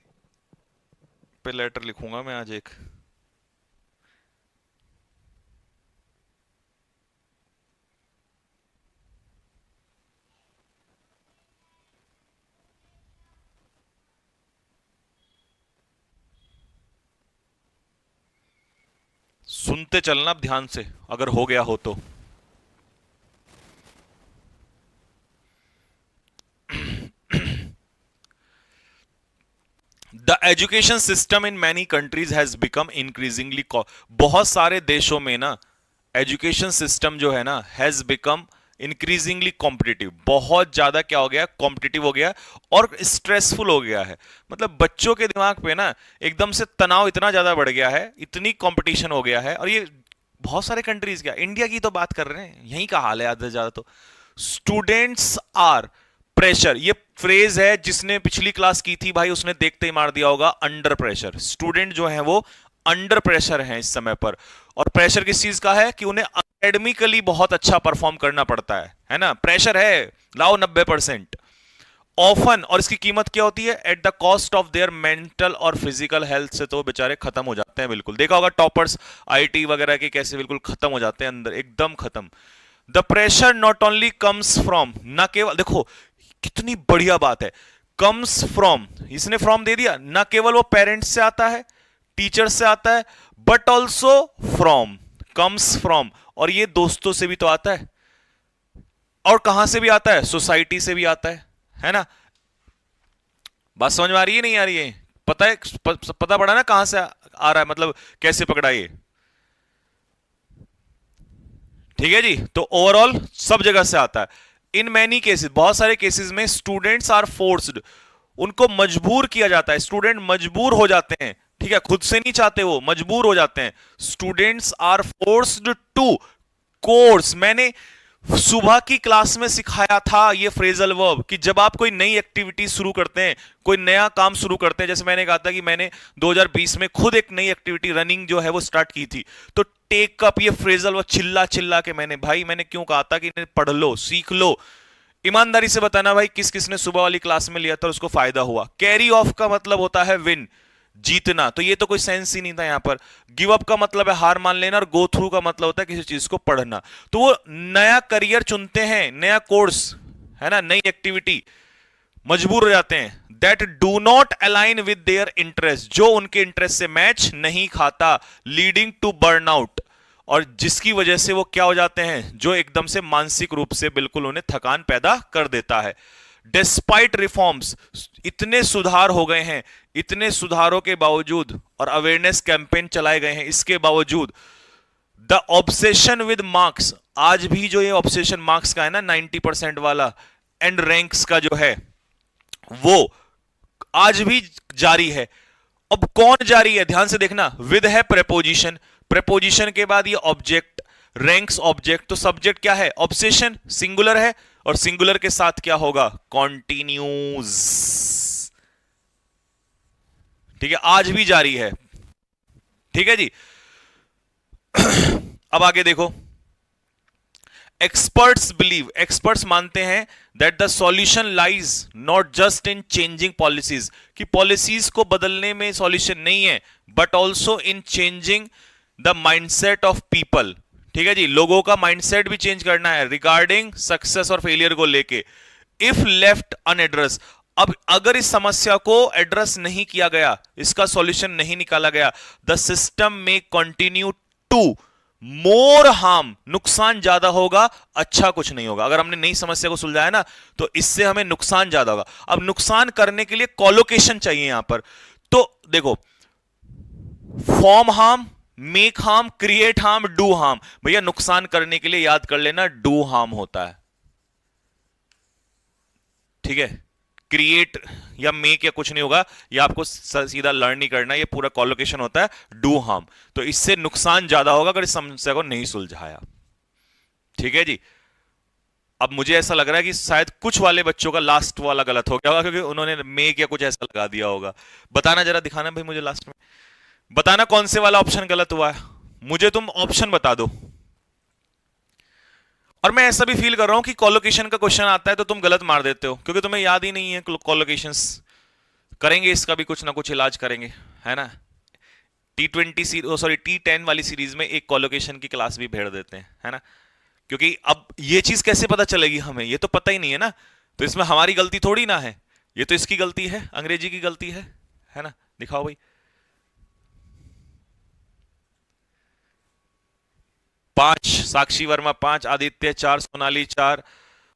पे letter लिखूंगा मैं आज एक। सुनते चलना अब ध्यान से, अगर हो गया हो तो। The education system in many countries has become increasingly, बहुत सारे देशों में ना एजुकेशन सिस्टम जो है ना हैज बिकम इंक्रीजिंगली कॉम्पिटिटिव, बहुत ज्यादा क्या हो गया, कॉम्पिटिटिव हो गया और स्ट्रेसफुल हो गया है। मतलब बच्चों के दिमाग पे ना एकदम से तनाव इतना ज्यादा बढ़ गया है, इतनी कंपटीशन हो गया है। और ये बहुत सारे कंट्रीज, क्या इंडिया की तो बात कर रहे हैं, यहीं का हाल है आधे से ज्यादा। तो स्टूडेंट्स आर प्रेशर, ये फ्रेज है, जिसने पिछली क्लास की थी भाई उसने देखते ही मार दिया होगा, अंडर प्रेशर। स्टूडेंट जो है वो अंडर प्रेशर हैं इस समय पर। और प्रेशर किस चीज का है कि उन्हें एकेडमिकली बहुत अच्छा परफॉर्म करना पड़ता है ना, प्रेशर है, लाओ 90%। ऑफन, और इसकी कीमत क्या होती है, at the cost of their mental और फिजिकल हेल्थ, से तो बेचारे खत्म हो जाते हैं बिल्कुल। देखा होगा टॉपर्स आईटी वगैरह के कैसे बिल्कुल खत्म हो जाते हैं अंदर, एकदम खत्म। The pressure not only comes from, ना केवल, देखो कितनी बढ़िया बात है, कम्स फ्रॉम, इसने फ्रॉम दे दिया, ना केवल वो पेरेंट्स से आता है, टीचर से आता है, but also from, comes from, और ये दोस्तों से भी तो आता है, और कहां से भी आता है, सोसाइटी से भी आता है ना। बात समझ में आ रही है नहीं आ रही है, पता है, पता पड़ा ना कहां से आ रहा है, मतलब कैसे पकड़ा ये, ठीक है जी। तो ओवरऑल सब जगह से आता है। इन मैनी केसेस, बहुत सारे केसेस में स्टूडेंट्स आर फोर्स्ड, उनको मजबूर किया जाता है, स्टूडेंट मजबूर हो जाते हैं, ठीक है, खुद से नहीं चाहते, वो मजबूर हो जाते हैं। Students are forced to course, मैंने सुबह की क्लास में सिखाया था ये फ्रेजल वर्ब, कि जब आप कोई नई एक्टिविटी शुरू करते हैं, कोई नया काम शुरू करते हैं, जैसे मैंने कहा था कि मैंने 2020 में खुद एक नई एक्टिविटी रनिंग जो है वो स्टार्ट की थी, तो टेक अप, ये फ्रेजल वर्ब चिल्ला चिल्ला के मैंने क्यों कहा था कि पढ़ लो, सीख लो। ईमानदारी से बताना भाई, किस किसने सुबह वाली क्लास में लिया था और उसको फायदा हुआ। कैरी ऑफ का मतलब होता है विन, जीतना, तो ये तो कोई सेंस ही नहीं था यहां पर। गिव अप का मतलब है हार मान लेना, और गो थ्रू का मतलब होता है किसी चीज को पढ़ना। तो वो नया करियर चुनते हैं, नया कोर्स है ना, नई एक्टिविटी, मजबूर हो जाते हैं। That do not align with their interest, जो उनके इंटरेस्ट से मैच नहीं खाता, लीडिंग टू बर्न आउट, और जिसकी वजह से वो क्या हो जाते हैं, जो एकदम से मानसिक रूप से बिल्कुल उन्हें थकान पैदा कर देता है। डिस्पाइट रिफॉर्म्स, इतने सुधार हो गए हैं, इतने सुधारों के बावजूद, और अवेयरनेस कैंपेन चलाए गए हैं, इसके बावजूद द ऑब्सेशन विद मार्क्स, आज भी जो ये ऑब्सेशन मार्क्स का है ना 90% वाला, एंड रैंक्स का जो है वो आज भी जारी है। अब कौन जारी है, ध्यान से देखना, विद है प्रेपोजिशन, प्रेपोजिशन के बाद ये ऑब्जेक्ट, रैंक्स ऑब्जेक्ट, तो सब्जेक्ट क्या है, ऑब्सेशन, सिंगुलर है, और सिंगुलर के साथ क्या होगा, कॉन्टिन्यूज, ठीक है, आज भी जारी है, ठीक है जी। अब आगे देखो, एक्सपर्ट्स बिलीव, एक्सपर्ट्स मानते हैं that the solution lies not just in changing policies, कि पॉलिसीज को बदलने में सॉल्यूशन नहीं है, but also in changing the mindset of people, ठीक है जी, लोगों का माइंडसेट भी चेंज करना है रिगार्डिंग सक्सेस और फेलियर को लेके। इफ लेफ्ट अनएड्रेस, अब अगर इस समस्या को एड्रेस नहीं किया गया, इसका सॉल्यूशन नहीं निकाला गया, द सिस्टम में कंटिन्यू टू मोर हार्म, नुकसान ज्यादा होगा, अच्छा कुछ नहीं होगा। अगर हमने नई समस्या को सुलझाया ना, तो इससे हमें नुकसान ज्यादा होगा। अब नुकसान करने के लिए कॉलोकेशन चाहिए यहां पर, तो देखो, form harm, make harm, create harm, do harm, भैया नुकसान करने के लिए याद कर लेना डू हार्म होता है, ठीक है, क्रिएट या मेक या कुछ नहीं होगा, ये आपको सीधा लर्न नहीं करना, ये पूरा कॉलोकेशन होता है डू हार्म, तो इससे नुकसान ज्यादा होगा अगर इस समस्या को नहीं सुलझाया, ठीक है जी। अब मुझे ऐसा लग रहा है कि शायद कुछ वाले बच्चों का लास्ट वाला गलत हो गया होगा, क्योंकि उन्होंने मेक या कुछ ऐसा लगा दिया होगा। बताना जरा, दिखाना भाई मुझे लास्ट में, बताना कौन से वाला ऑप्शन गलत हुआ है, मुझे तुम ऑप्शन बता दो। और मैं ऐसा भी फील कर रहा हूं कि कॉलोकेशन का क्वेश्चन आता है तो तुम गलत मार देते हो, क्योंकि तुम्हें याद ही नहीं है कॉलोकेशंस। करेंगे इसका भी कुछ ना कुछ इलाज करेंगे, है ना। T10 वाली सीरीज में एक कॉलोकेशन की क्लास भी भेड़ देते हैं, है ना, क्योंकि अब ये चीज कैसे पता चलेगी हमें, ये तो पता ही नहीं है ना, तो इसमें हमारी गलती थोड़ी ना है, ये तो इसकी गलती है, अंग्रेजी की गलती है ना। दिखाओ भाई, 5 साक्षी वर्मा 5, आदित्य 4, सोनाली 4,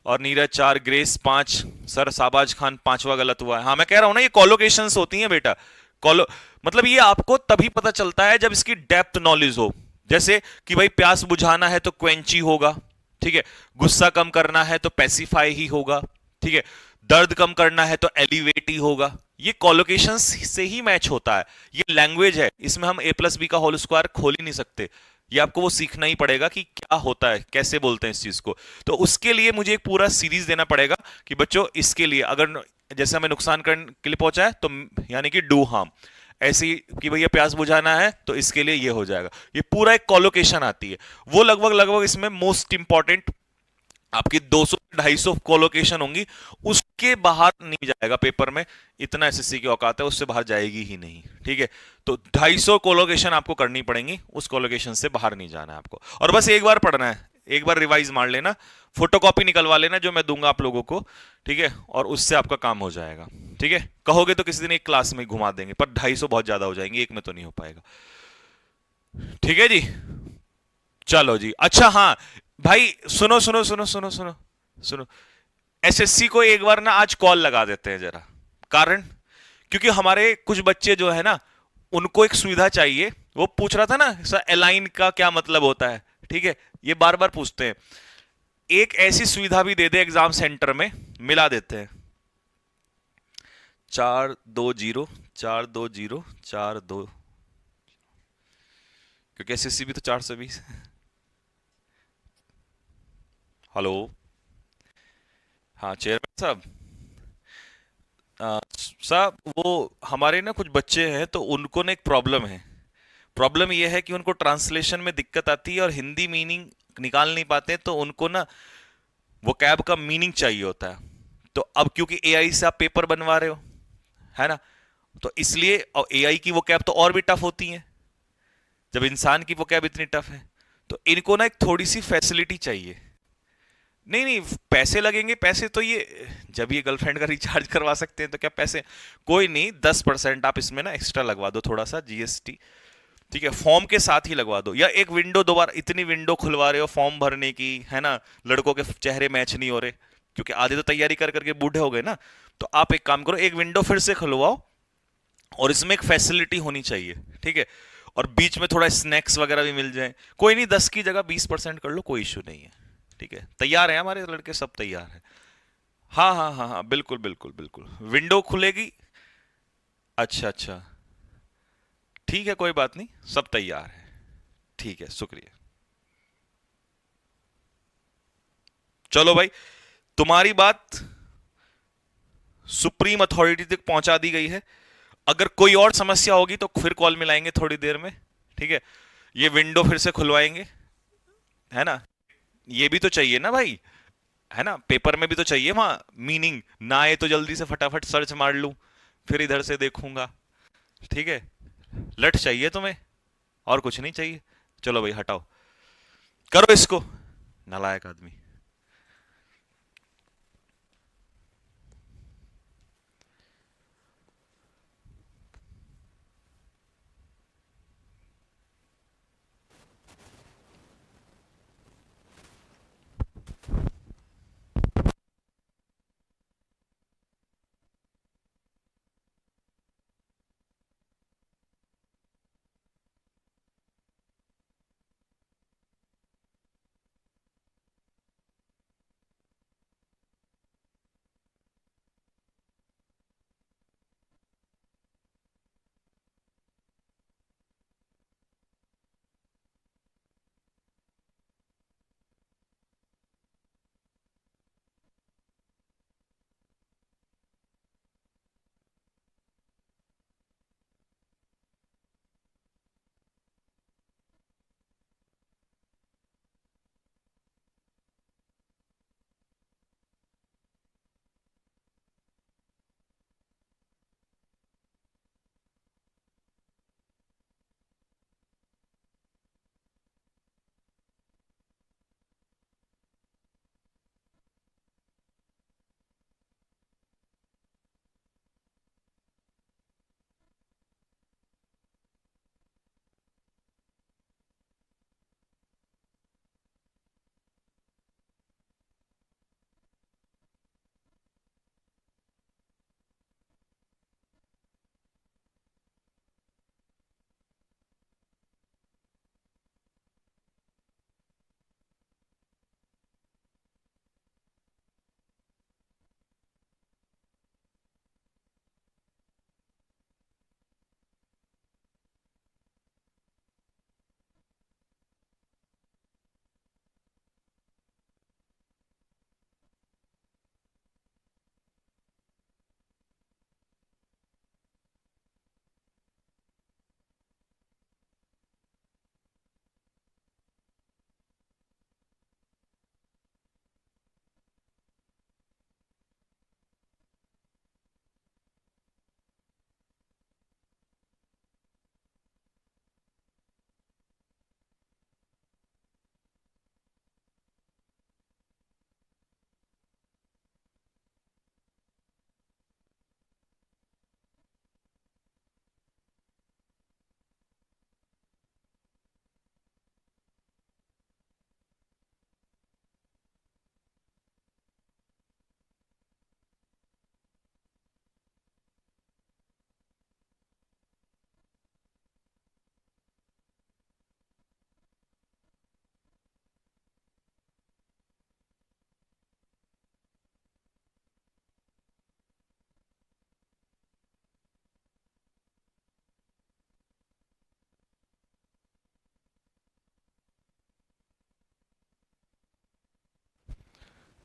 और नीरज 4, ग्रेस 5, सर साबाज खान 5वां गलत हुआ है। हाँ मैं कह रहा हूं ना, ये कॉलोकेशंस होती हैं बेटा, कॉलो मतलब ये आपको तभी पता चलता है जब इसकी डेप्थ नॉलेज हो। जैसे कि भाई प्यास बुझाना है तो क्वेंची होगा, ठीक है, गुस्सा कम करना है तो पैसिफाई ही होगा, ठीक है, दर्द कम करना है तो एलिवेट ही होगा। ये कॉलोकेशंस से ही मैच होता है, ये लैंग्वेज है, इसमें हम a+b का होल स्क्वायर खोल ही नहीं सकते, ये आपको वो सीखना ही पड़ेगा कि क्या होता है, कैसे बोलते हैं इस चीज को। तो उसके लिए मुझे एक पूरा सीरीज देना पड़ेगा कि बच्चों इसके लिए अगर जैसे हमें नुकसान करने के लिए पहुंचा है तो यानी कि डू हार्म, ऐसी कि भैया प्यास बुझाना है तो इसके लिए ये हो जाएगा। ये पूरा एक कॉलोकेशन आती है, वो लगभग लगभग इसमें मोस्ट इंपॉर्टेंट आपकी 200-250 कोलोकेशन होंगी, उसके बाहर नहीं जाएगा पेपर में। इतना एसएससी की औकात है, उससे बाहर जाएगी ही नहीं। ठीक है, तो 250 कोलोकेशन आपको करनी पड़ेंगी, उस कोलोकेशन से बाहर नहीं जाना है आपको। और बस एक बार पढ़ना है, एक बार रिवाइज मार लेना, फोटोकॉपी निकलवा लेना जो मैं दूंगा आप लोगों को। ठीक है, और उससे आपका काम हो जाएगा। ठीक है, कहोगे तो किसी दिन एक क्लास में घुमा देंगे, पर 250 बहुत ज्यादा हो जाएंगे, एक में तो नहीं हो पाएगा। ठीक है जी, चलो जी। अच्छा हाँ भाई, सुनो सुनो सुनो सुनो सुनो सुनो, एसएससी को एक बार ना आज कॉल लगा देते हैं जरा। कारण, क्योंकि हमारे कुछ बच्चे जो है ना, उनको एक सुविधा चाहिए। वो पूछ रहा था ना सर अलाइन का क्या मतलब होता है, ठीक है, ये बार बार पूछते हैं। एक ऐसी सुविधा भी दे दे एग्जाम सेंटर में, मिला देते हैं 4 2 0 4 2 0 4 2, क्योंकि एसएससी भी तो 420। हेलो, हाँ चेयरमैन साहब। साहब वो हमारे ना कुछ बच्चे हैं तो उनको ना एक प्रॉब्लम है। प्रॉब्लम ये है कि उनको ट्रांसलेशन में दिक्कत आती है और हिंदी मीनिंग निकाल नहीं पाते, तो उनको ना वो कैब का मीनिंग चाहिए होता है। तो अब क्योंकि एआई से आप पेपर बनवा रहे हो, है ना, तो इसलिए, और एआई की वो कैब तो और भी टफ होती है जब इंसान की वो कैब इतनी टफ है। तो इनको ना एक थोड़ी सी फैसिलिटी चाहिए। नहीं नहीं, पैसे लगेंगे, पैसे तो ये जब ये गर्लफ्रेंड का रिचार्ज करवा सकते हैं तो क्या पैसे, कोई नहीं, 10% आप इसमें ना एक्स्ट्रा लगवा दो, थोड़ा सा जीएसटी। ठीक है, फॉर्म के साथ ही लगवा दो, या एक विंडो दोबारा, इतनी विंडो खुलवा रहे हो फॉर्म भरने की, है ना, लड़कों के चेहरे मैच नहीं हो रहे क्योंकि आधे तो तैयारी कर करके बूढ़े हो गए ना। तो आप एक काम करो, एक विंडो फिर से खुलवाओ, और इसमें एक फैसिलिटी होनी चाहिए। ठीक है, और बीच में थोड़ा स्नैक्स वगैरह भी मिल जाए। कोई नहीं, 10 की जगह 20% कर लो, कोई इश्यू नहीं है। ठीक है, तैयार है हमारे लड़के, सब तैयार है। हाँ हाँ हाँ हाँ, बिल्कुल बिल्कुल बिल्कुल, विंडो खुलेगी। अच्छा अच्छा, ठीक है, कोई बात नहीं, सब तैयार है। ठीक है, शुक्रिया। चलो भाई, तुम्हारी बात सुप्रीम अथॉरिटी तक पहुंचा दी गई है। अगर कोई और समस्या होगी तो फिर कॉल मिलाएंगे थोड़ी देर में। ठीक है, ये विंडो फिर से खुलवाएंगे, है ना, ये भी तो चाहिए ना भाई, है ना, पेपर में भी तो चाहिए वहां मीनिंग ना आए तो जल्दी से फटाफट सर्च मार लूं, फिर इधर से देखूंगा। ठीक है, लट चाहिए तुम्हें, और कुछ नहीं चाहिए। चलो भाई हटाओ, करो इसको, नालायक आदमी।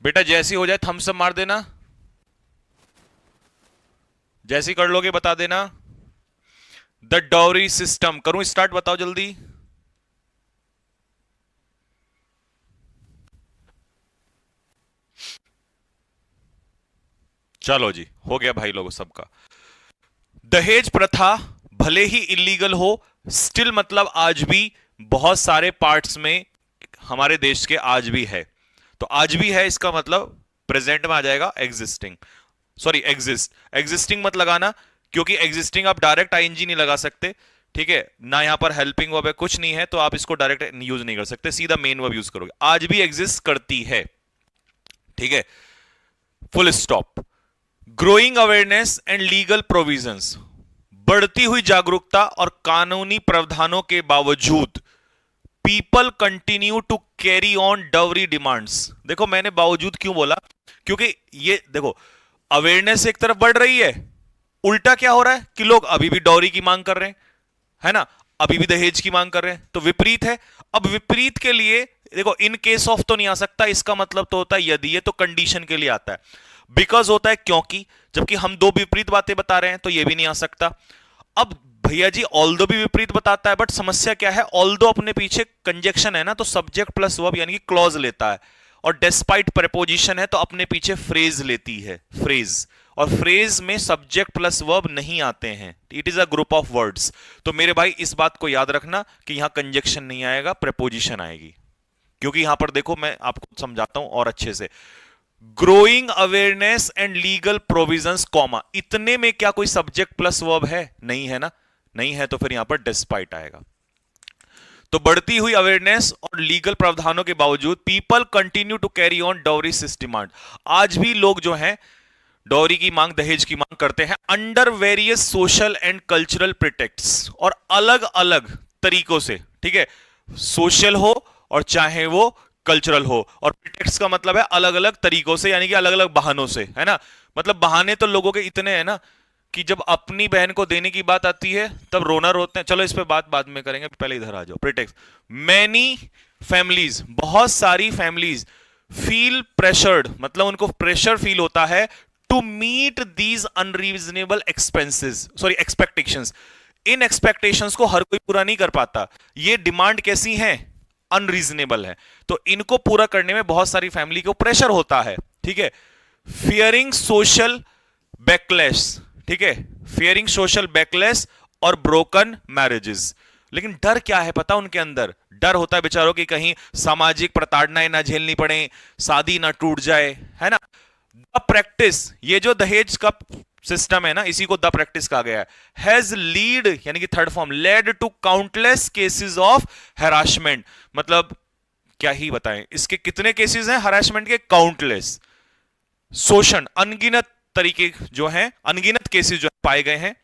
बेटा जैसी हो जाए थम्स अप मार देना, जैसी कर लोगे बता देना। द डाउरी सिस्टम करूं स्टार्ट, बताओ जल्दी। चलो जी, हो गया भाई लोगों सबका। दहेज प्रथा भले ही इलीगल हो, स्टिल मतलब आज भी बहुत सारे पार्ट्स में हमारे देश के आज भी है। तो आज भी है इसका मतलब प्रेजेंट में आ जाएगा एग्जिस्टिंग, सॉरी एग्जिस्ट, एग्जिस्टिंग मत लगाना, क्योंकि एग्जिस्टिंग आप डायरेक्ट आईएनजी नहीं लगा सकते, ठीक है ना, यहां पर हेल्पिंग वर्ब है कुछ नहीं है, तो आप इसको डायरेक्ट यूज नहीं कर सकते, सीधा मेन वर्ब यूज करोगे। आज भी एग्जिस्ट करती है, ठीक है, full stop. Growing awareness and legal provisions, बढ़ती हुई जागरूकता और कानूनी प्रावधानों के बावजूद people continue to carry on dowry demands. देखो मैंने बावजूद क्यों बोला, क्योंकि ये देखो अवेयरनेस एक तरफ बढ़ रही है, उल्टा क्या हो रहा है कि लोग अभी भी डाउरी की मांग कर रहे हैं, है ना, अभी भी दहेज की मांग कर रहे हैं, तो विपरीत है। अब विपरीत के लिए देखो इन केस ऑफ तो नहीं आ सकता, इसका मतलब तो होता है यदि, ये तो कंडीशन के लिए आता है, बिकॉज होता है क्योंकि, जबकि हम दो विपरीत बातें बता रहे हैं तो ये भी नहीं आ सकता। अब भैया जी ऑल्दो भी विपरीत बताता है, बट समस्या क्या है, ऑल्दो अपने पीछे कंजक्शन है ना, तो सब्जेक्ट प्लस वर्ब यानी कि क्लॉज लेता है, और डेस्पाइट प्रपोजिशन है तो अपने पीछे फ्रेज लेती है, फ्रेज, और फ्रेज में सब्जेक्ट प्लस वर्ब नहीं आते हैं, it is a group of words. तो मेरे भाई इस बात को याद रखना कि यहां कंजक्शन नहीं आएगा, प्रपोजिशन आएगी, क्योंकि यहां पर देखो मैं आपको समझाता हूं और अच्छे से। Growing awareness and legal provisions comma, इतने में क्या कोई सब्जेक्ट प्लस वर्ब है? नहीं है ना, नहीं है, तो फिर यहां पर डेस्पाइट आएगा। तो बढ़ती हुई अवेयरनेस और लीगल प्रावधानों के बावजूद people continue to carry on dowry demand, आज भी लोग जो हैं डॉरी की मांग, दहेज की मांग करते हैं, under various social and cultural pretexts, और अलग अलग तरीकों से, ठीक है, सोशल हो और चाहे वो कल्चरल हो, और प्रिटेक्ट्स का मतलब है अलग अलग तरीकों से, यानी कि अलग अलग बहानों से, है ना। मतलब बहाने तो लोगों के इतने हैं ना कि जब अपनी बहन को देने की बात आती है तब रोना रोते हैं, चलो इस पे बात बाद में करेंगे, पहले इधर आ जाओ। प्रिटेक्ट, मैनी फैमिलीज, बहुत सारी फैमिलीज फील प्रेशर्ड, मतलब उनको प्रेशर फील होता है to meet these unreasonable expenses, sorry expectations, इन एक्सपेक्टेशंस को हर कोई पूरा नहीं कर पाता, ये डिमांड कैसी है, अनरीजनेबल है, तो इनको पूरा करने में बहुत सारी फैमिली को प्रेशर होता है, ठीक है। फियरिंग सोशल बैकलैश, ठीक है, फियरिंग सोशल बैकलैश और ब्रोकन मैरिजेस, लेकिन डर क्या है पता, उनके अंदर डर होता है बेचारों की कहीं सामाजिक प्रताड़नाएं ना झेलनी पड़े, शादी ना टूट जाए, है ना। द प्रैक्टिस, ये जो दहेज का सिस्टम है ना, इसी को द प्रैक्टिस कहा गया है, हैज लीड यानी कि third form, led to countless cases of harassment, मतलब क्या ही बताएं, इसके कितने केसेस हैं हरासमेंट के, काउंटलेस, शोषण, अनगिनत तरीके जो हैं, अनगिनत केसेस जो पाए गए हैं,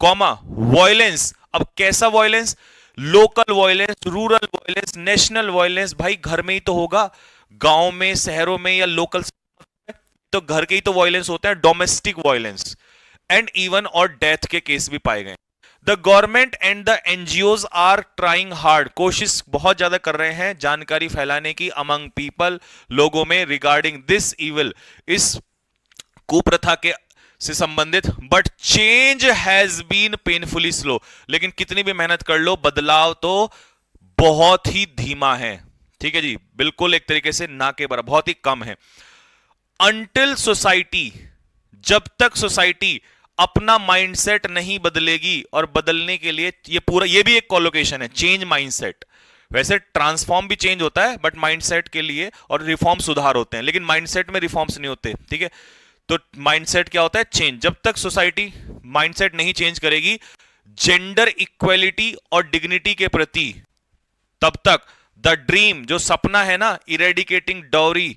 कॉमा, वायलेंस, अब कैसा violence, local violence, rural violence, national violence, भाई घर में ही तो होगा, गांव में, शहरों में, या लोकल, तो घर के ही तो वायलेंस होते हैं, डोमेस्टिक वायलेंस, एंड इवन और डेथ के केस भी पाए गए। The government and the NGOs are trying hard, कोशिश बहुत ज्यादा कर रहे हैं जानकारी फैलाने की अमंग पीपल, लोगों में, रिगार्डिंग दिस इविल, इस कुप्रथा के से संबंधित, but change has been painfully slow, लेकिन कितनी भी मेहनत कर लो बदलाव तो बहुत ही धीमा है, ठीक है जी, बिल्कुल एक तरीके से ना के बराबर, बहुत ही कम है। अंटिल सोसाइटी, जब तक सोसाइटी अपना माइंडसेट नहीं बदलेगी, और बदलने के लिए ये पूरा, ये भी एक कोलोकेशन है, चेंज माइंडसेट, वैसे ट्रांसफॉर्म भी चेंज होता है बट माइंडसेट के लिए, और रिफॉर्म सुधार होते हैं, लेकिन माइंडसेट में रिफॉर्म्स नहीं होते, ठीक है। तो माइंडसेट क्या होता है, चेंज, जब तक सोसाइटी माइंडसेट नहीं चेंज करेगी जेंडर इक्वेलिटी और डिग्निटी के प्रति, तब तक द ड्रीम, जो सपना है ना, इरेडिकेटिंग डाउरी,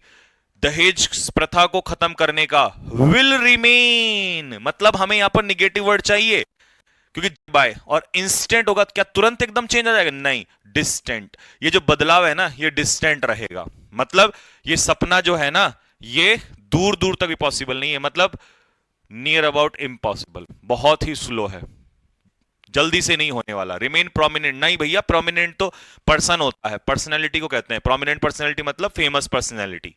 दहेज प्रथा को खत्म करने का, विल रिमेन, मतलब हमें यहां पर निगेटिव वर्ड चाहिए, क्योंकि बाय और इंस्टेंट होगा, क्या तुरंत एकदम चेंज आ जाएगा, नहीं, डिस्टेंट, ये जो बदलाव है ना ये डिस्टेंट रहेगा, मतलब ये सपना जो है ना ये दूर दूर तक भी पॉसिबल नहीं है, मतलब नियर अबाउट इम्पॉसिबल, बहुत ही स्लो है, जल्दी से नहीं होने वाला। रिमेन प्रोमिनेंट, नहीं भैया, प्रोमिनेंट तो पर्सन होता है, पर्सनैलिटी को कहते हैं, प्रोमिनेंट पर्सनैलिटी मतलब फेमस पर्सनैलिटी।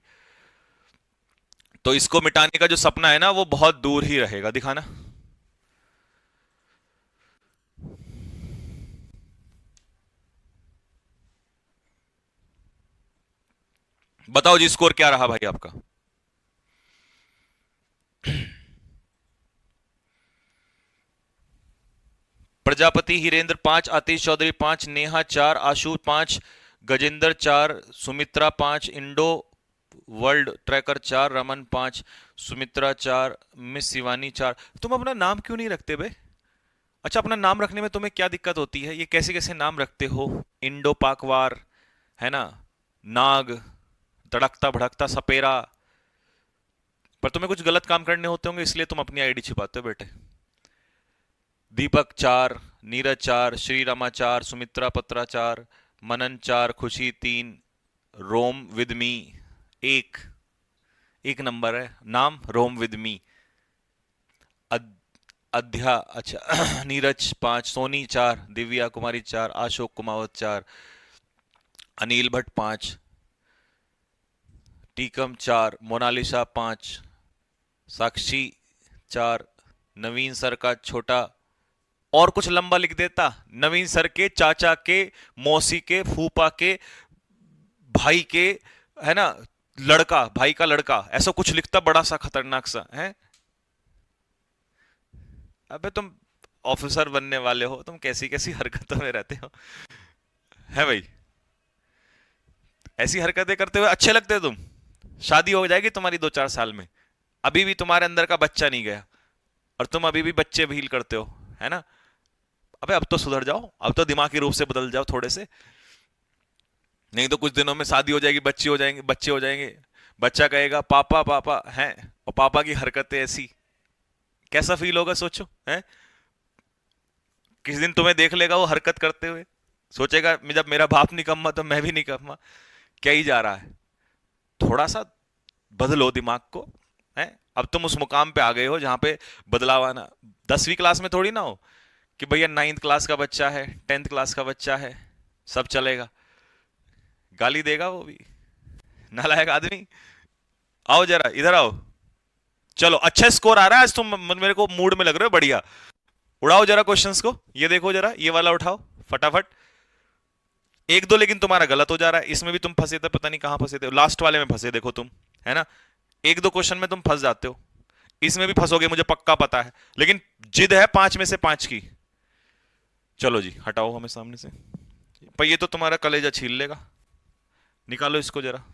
तो इसको मिटाने का जो सपना है ना वो बहुत दूर ही रहेगा। दिखाना। बताओ जी स्कोर क्या रहा भाई आपका। प्रजापति हिरेंद्र 5, आतिश चौधरी 5, नेहा 4, आशु 5, Gajendra 4, Sumitra 5, Indo world tracker 4, Raman 5, Sumitra 4, miss Shivani 4। तुम अपना नाम क्यों नहीं रखते बे? अच्छा, अपना नाम रखने में तुम्हें क्या दिक्कत होती है? ये कैसे कैसे नाम रखते हो? इंडो पाकवार, है ना, नाग, तड़कता भड़कता सपेरा। पर तुम्हें कुछ गलत काम करने होते होंगे इसलिए तुम अपनी आईडी छिपाते हो बेटे। दीपक 4, नीरज 4, श्री रमा 4, सुमित्रा पत्रा 4, मनन 4, खुशी 3, रोम विद मी 1। एक नंबर है नाम रोम विद मी। अध्या अच्छा नीरज 5, सोनी 4, दिव्या कुमारी 4, अशोक कुमावत 4, अनिल भट्ट 5, टीकम 4, मोनालिसा 5, साक्षी 4, नवीन सर का छोटा और कुछ लंबा लिख देता, नवीन सर के चाचा के, मौसी के, फूफा के, भाई के, है ना, लड़का, भाई का लड़का, ऐसा कुछ लिखता बड़ा सा खतरनाक सा है। अबे तुम ऑफिसर बनने वाले हो, तुम कैसी कैसी हरकतों में रहते हो, है भाई? ऐसी हरकतें करते हुए अच्छे लगते हो तुम। शादी हो जाएगी तुम्हारी 2-4 साल में, अभी भी तुम्हारे अंदर का बच्चा नहीं गया और तुम अभी भी बच्चे फील करते हो, है ना? अबे अब तो सुधर जाओ, अब तो दिमागी रूप से बदल जाओ थोड़े से, नहीं तो कुछ दिनों में शादी हो जाएगी, बच्चे हो जाएंगे, बच्चे हो जाएंगे, बच्चा कहेगा पापा पापा हैं, और पापा की हरकतें ऐसी, कैसा फील होगा सोचो, है? किस दिन तुम्हें देख लेगा वो हरकत करते हुए, सोचेगा जब मेरा बाप निकम्मा तो मैं भी निकम्मा, क्या ही जा रहा है? थोड़ा सा बदलो दिमाग को, है? अब तुम उस मुकाम पे आ गए हो जहां पे बदलाव आना 10वीं क्लास में थोड़ी ना हो कि भैया 9th क्लास का बच्चा है, 10th क्लास का बच्चा है, सब चलेगा। गाली देगा वो भी, नालायक आदमी। आओ जरा इधर आओ। चलो अच्छा स्कोर आ रहा है आज, तुम मेरे को मूड में लग रहे हो बढ़िया। उड़ाओ जरा क्वेश्चंस को, ये देखो जरा, ये वाला उठाओ फटाफट। एक दो लेकिन तुम्हारा गलत हो जा रहा है, इसमें भी तुम फंसे थे, पता नहीं कहां फंसे थे, लास्ट वाले में फंसे देखो तुम, है ना? एक दो क्वेश्चन में तुम फंस जाते हो, इसमें भी फंसोगे मुझे पक्का पता है, लेकिन जिद है 5 में से 5 की। चलो जी हटाओ हमें सामने से, पर ये तो तुम्हारा कलेजा छील लेगा, निकालो इसको जरा।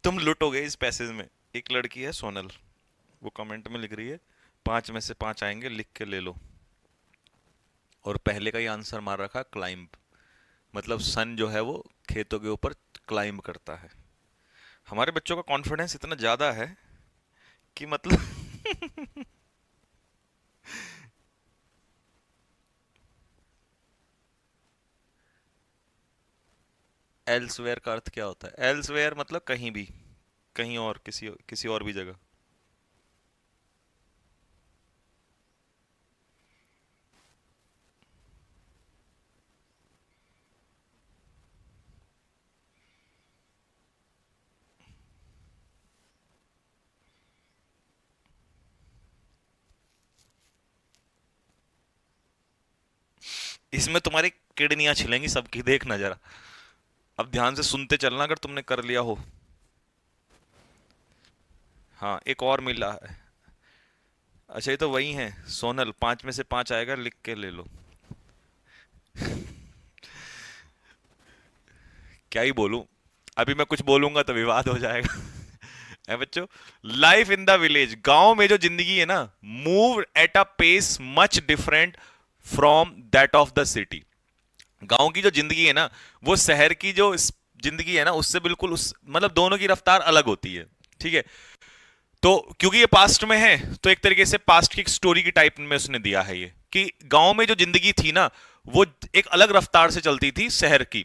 तुम लुटोगे इस पैसेज में। एक लड़की है सोनल, वो कमेंट में लिख रही है 5 में से 5 आएंगे, लिख के ले लो। और पहले का ही आंसर मार रखा क्लाइंब, मतलब सन जो है वो खेतों के ऊपर क्लाइंब करता है। हमारे बच्चों का कॉन्फिडेंस इतना ज्यादा है कि मतलब एल्सवेयर का अर्थ क्या होता है? एल्सवेयर मतलब कहीं भी, कहीं और, किसी और भी जगह। इसमें तुम्हारी किडनियां छिलेंगी सबकी, देखना जरा। अब ध्यान से सुनते चलना अगर तुमने कर लिया हो। हाँ, एक और मिला है। अच्छा, ये तो वही है सोनल, 5 में से 5 आएगा, लिख के ले लो। क्या ही बोलूं, अभी मैं कुछ बोलूंगा तो विवाद हो जाएगा। है बच्चों, लाइफ इन द विलेज, गांव में जो जिंदगी है ना, move at a pace much different from that of the city. गांव की जो जिंदगी है ना, वो शहर की जो जिंदगी है ना, उससे बिल्कुल उस मतलब दोनों की रफ्तार अलग होती है। ठीक है, तो क्योंकि ये पास्ट में है, तो एक तरीके से पास्ट की स्टोरी की टाइप में उसने दिया है ये, कि गांव में जो जिंदगी थी ना, वो एक अलग रफ्तार से चलती थी शहर की।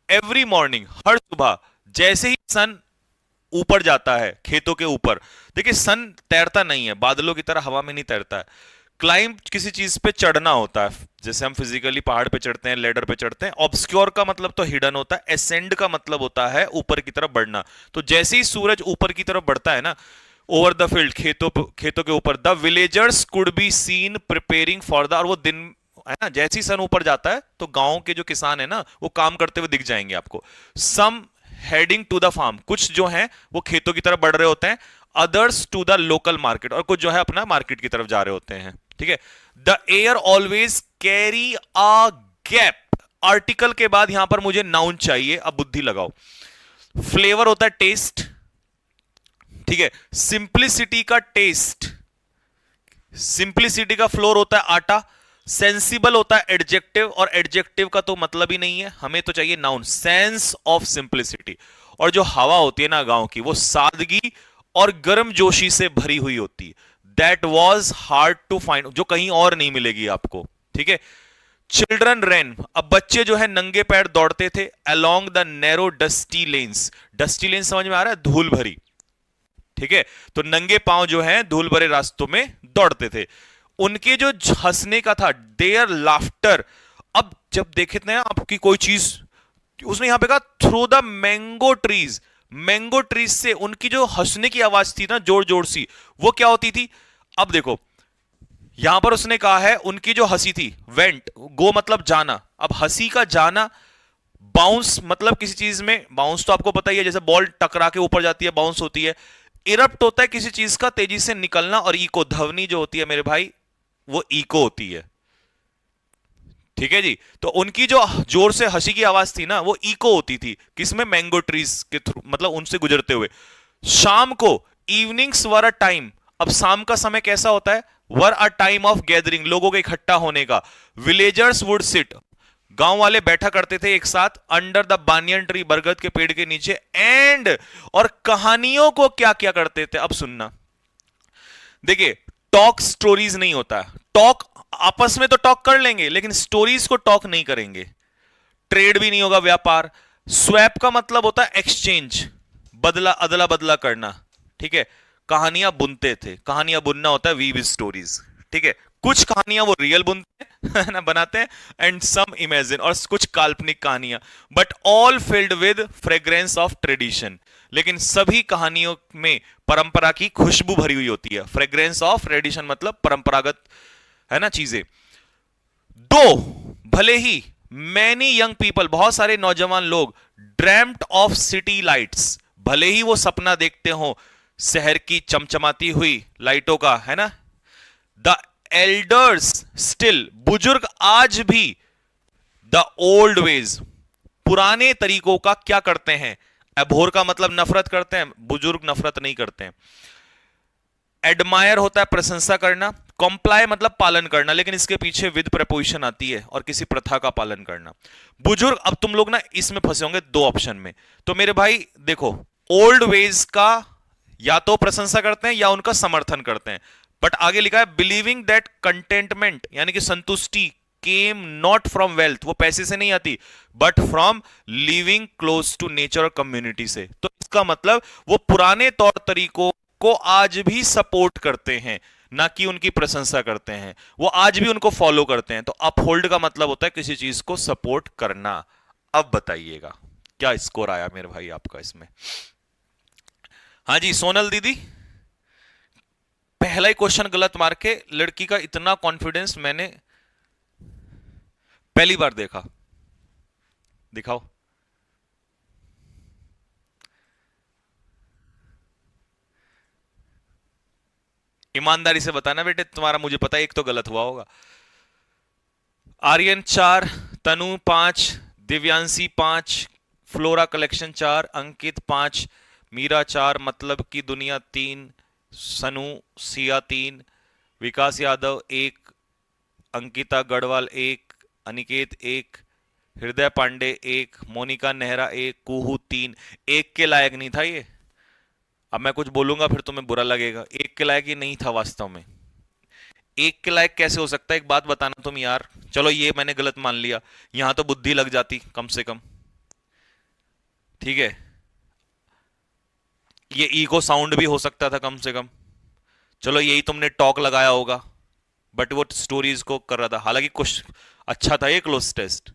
एवरी मॉर्निंग, हर सुबह जैसे ही सन ऊपर जाता है खेतों के ऊपर, देखिए सन तैरता नहीं है, बादलों की तरह हवा में नहीं तैरता है। क्लाइंब किसी चीज पे चढ़ना होता है, जैसे हम फिजिकली पहाड़ पे चढ़ते हैं, लेडर पे चढ़ते हैं। ऑब्सक्योर का मतलब तो हिडन होता है, एसेंड का मतलब होता है ऊपर की तरफ बढ़ना। तो जैसे ही सूरज ऊपर की तरफ बढ़ता है ना, ओवर द फील्ड, खेतों के ऊपर, the villagers could be seen preparing for the, और वो दिन है ना, जैसे ही सन ऊपर जाता है तो गांव के जो किसान है ना, वो काम करते हुए दिख जाएंगे आपको। सम हेडिंग टू द फार्म, कुछ जो है वो खेतों की तरफ बढ़ रहे होते हैं। Others to the local market, और कुछ जो है अपना मार्केट की तरफ जा रहे होते हैं। ठीक है, the air always carry a gap. Article के बाद यहां पर मुझे नाउन चाहिए, अब बुद्धि लगाओ। फ्लेवर होता है टेस्ट, ठीक है, सिंप्लिसिटी का टेस्ट, सिंप्लिसिटी का फ्लोर होता है आटा, सेंसिबल होता है एडजेक्टिव, और एडजेक्टिव का तो मतलब ही नहीं है, हमें तो चाहिए नाउन, सेंस ऑफ सिंप्लिसिटी। और जो हवा होती है ना गांव की, वो सादगी और गर्मजोशी से भरी हुई होती है। That was hard to find, जो कहीं और नहीं मिलेगी आपको। ठीक है, चिल्ड्रन रैन, अब बच्चे जो है नंगे पैर दौड़ते थे along the narrow dusty lens. Dusty lens समझ में आ रहा है, धूल भरी। ठीक है, तो नंगे पांव जो है धूल भरे रास्तों में दौड़ते थे। उनके जो हंसने का था, देयर लाफ्टर। अब जब देखे थे आपकी कोई चीज, उसने यहां पे कहा through the mango trees, mango trees से उनकी जो हंसने की आवाज थी ना, जोर जोर सी, वो क्या होती थी? अब देखो, यहां पर उसने कहा है उनकी जो हंसी थी, वेंट, गो मतलब जाना। अब हंसी का जाना, बाउंस मतलब किसी चीज में बाउंस तो आपको पता ही है, जैसे बॉल टकरा के ऊपर जाती है, बाउंस होती है। इरप्ट होता है किसी चीज का तेजी से निकलना, और इको, ध्वनि जो होती है मेरे भाई, वो इको होती है। ठीक है जी, तो उनकी जो जोर से हंसी की आवाज थी ना, वो इको होती थी किसमें? मैंगो ट्रीज के थ्रू, मतलब उनसे गुजरते हुए। शाम को, इवनिंग्स वर अ टाइम, अब शाम का समय कैसा होता है? वर अ टाइम ऑफ गैदरिंग, लोगों के इकट्ठा होने का। विलेजर्स वुड सिट, गांव वाले बैठा करते थे एक साथ, अंडर द बानियन ट्री, बरगद के पेड़ के नीचे। एंड, और कहानियों को क्या क्या करते थे, अब सुनना। देखिए, टॉक स्टोरीज नहीं होता। टॉक आपस में तो टॉक कर लेंगे, लेकिन स्टोरीज को टॉक नहीं करेंगे। ट्रेड भी नहीं होगा, व्यापार। स्वैप का मतलब होता है एक्सचेंज, बदला, अदला बदला करना। ठीक है, कहानियां बुनते थे, कहानियां बुनना होता है वीव स्टोरीज। ठीक है, कुछ कहानियां वो रियल बुनते हैं ना, बनाते हैं, एंड सम इमेजिन, और कुछ काल्पनिक कहानियां। But all filled with fragrance of tradition, लेकिन सभी कहानियों में परंपरा की खुशबू भरी हुई होती है। फ्रेग्रेंस ऑफ ट्रेडिशन मतलब परंपरागत, है ना, चीजें। दो, भले ही, मैनी यंग पीपल, बहुत सारे नौजवान लोग, ड्रैम्ड ऑफ सिटी लाइट्स, भले ही वो सपना देखते हो शहर की चमचमाती हुई लाइटों का, है ना। द एल्डर्स स्टिल, बुजुर्ग आज भी, द ओल्ड वेज, पुराने तरीकों का क्या करते हैं? एभोर का मतलब नफरत करते हैं, बुजुर्ग नफरत नहीं करते हैं। एडमायर होता है प्रशंसा करना। कॉम्प्लाई मतलब पालन करना, लेकिन इसके पीछे विद प्रपोजिशन आती है और किसी प्रथा का पालन करना। बुजुर्ग, अब तुम लोग ना इसमें फंसे होंगे दो ऑप्शन में, तो मेरे भाई देखो, ओल्ड वेज का या तो प्रशंसा करते हैं या उनका समर्थन करते हैं। बट आगे लिखा है बिलीविंग दैट कंटेंटमेंट, यानी कि संतुष्टि केम नॉट फ्रॉम वेल्थ, वो पैसे से नहीं आती, but from living close to nature और कम्युनिटी से। तो इसका मतलब वो पुराने तौर तरीकों को आज भी सपोर्ट करते हैं, ना कि उनकी प्रशंसा करते हैं। वो आज भी उनको फॉलो करते हैं। तो अपहोल्ड का मतलब होता है किसी चीज को सपोर्ट करना। अब बताइएगा क्या स्कोर आया मेरे भाई आपका इसमें। हाँ जी सोनल दीदी, पहला ही क्वेश्चन गलत मार के लड़की का इतना कॉन्फिडेंस मैंने पहली बार देखा। दिखाओ। ईमानदारी से बताना बेटे, तुम्हारा मुझे पता है एक तो गलत हुआ होगा। आर्यन 4, तनु 5, दिव्यांशी 5, फ्लोरा कलेक्शन 4, अंकित 5, मीरा 4, मतलब की दुनिया 3, सनु सिया 3, विकास यादव 1, अंकिता गढ़वाल 1, अनिकेत 1, हृदय पांडे 1, मोनिका नेहरा 1, कुहू 3। एक के लायक नहीं था ये। अब मैं कुछ बोलूंगा फिर तुम्हें बुरा लगेगा, एक के लायक ये नहीं था वास्तव में। एक के लायक कैसे हो सकता है, एक बात बताना तुम यार। चलो ये मैंने गलत मान लिया, यहां तो बुद्धि लग जाती कम से कम। ठीक है, ये ई को साउंड भी हो सकता था कम से कम। चलो यही तुमने टॉक लगाया होगा, बट वो स्टोरीज को कर रहा था। हालांकि कुछ अच्छा था ये क्लोज टेस्ट,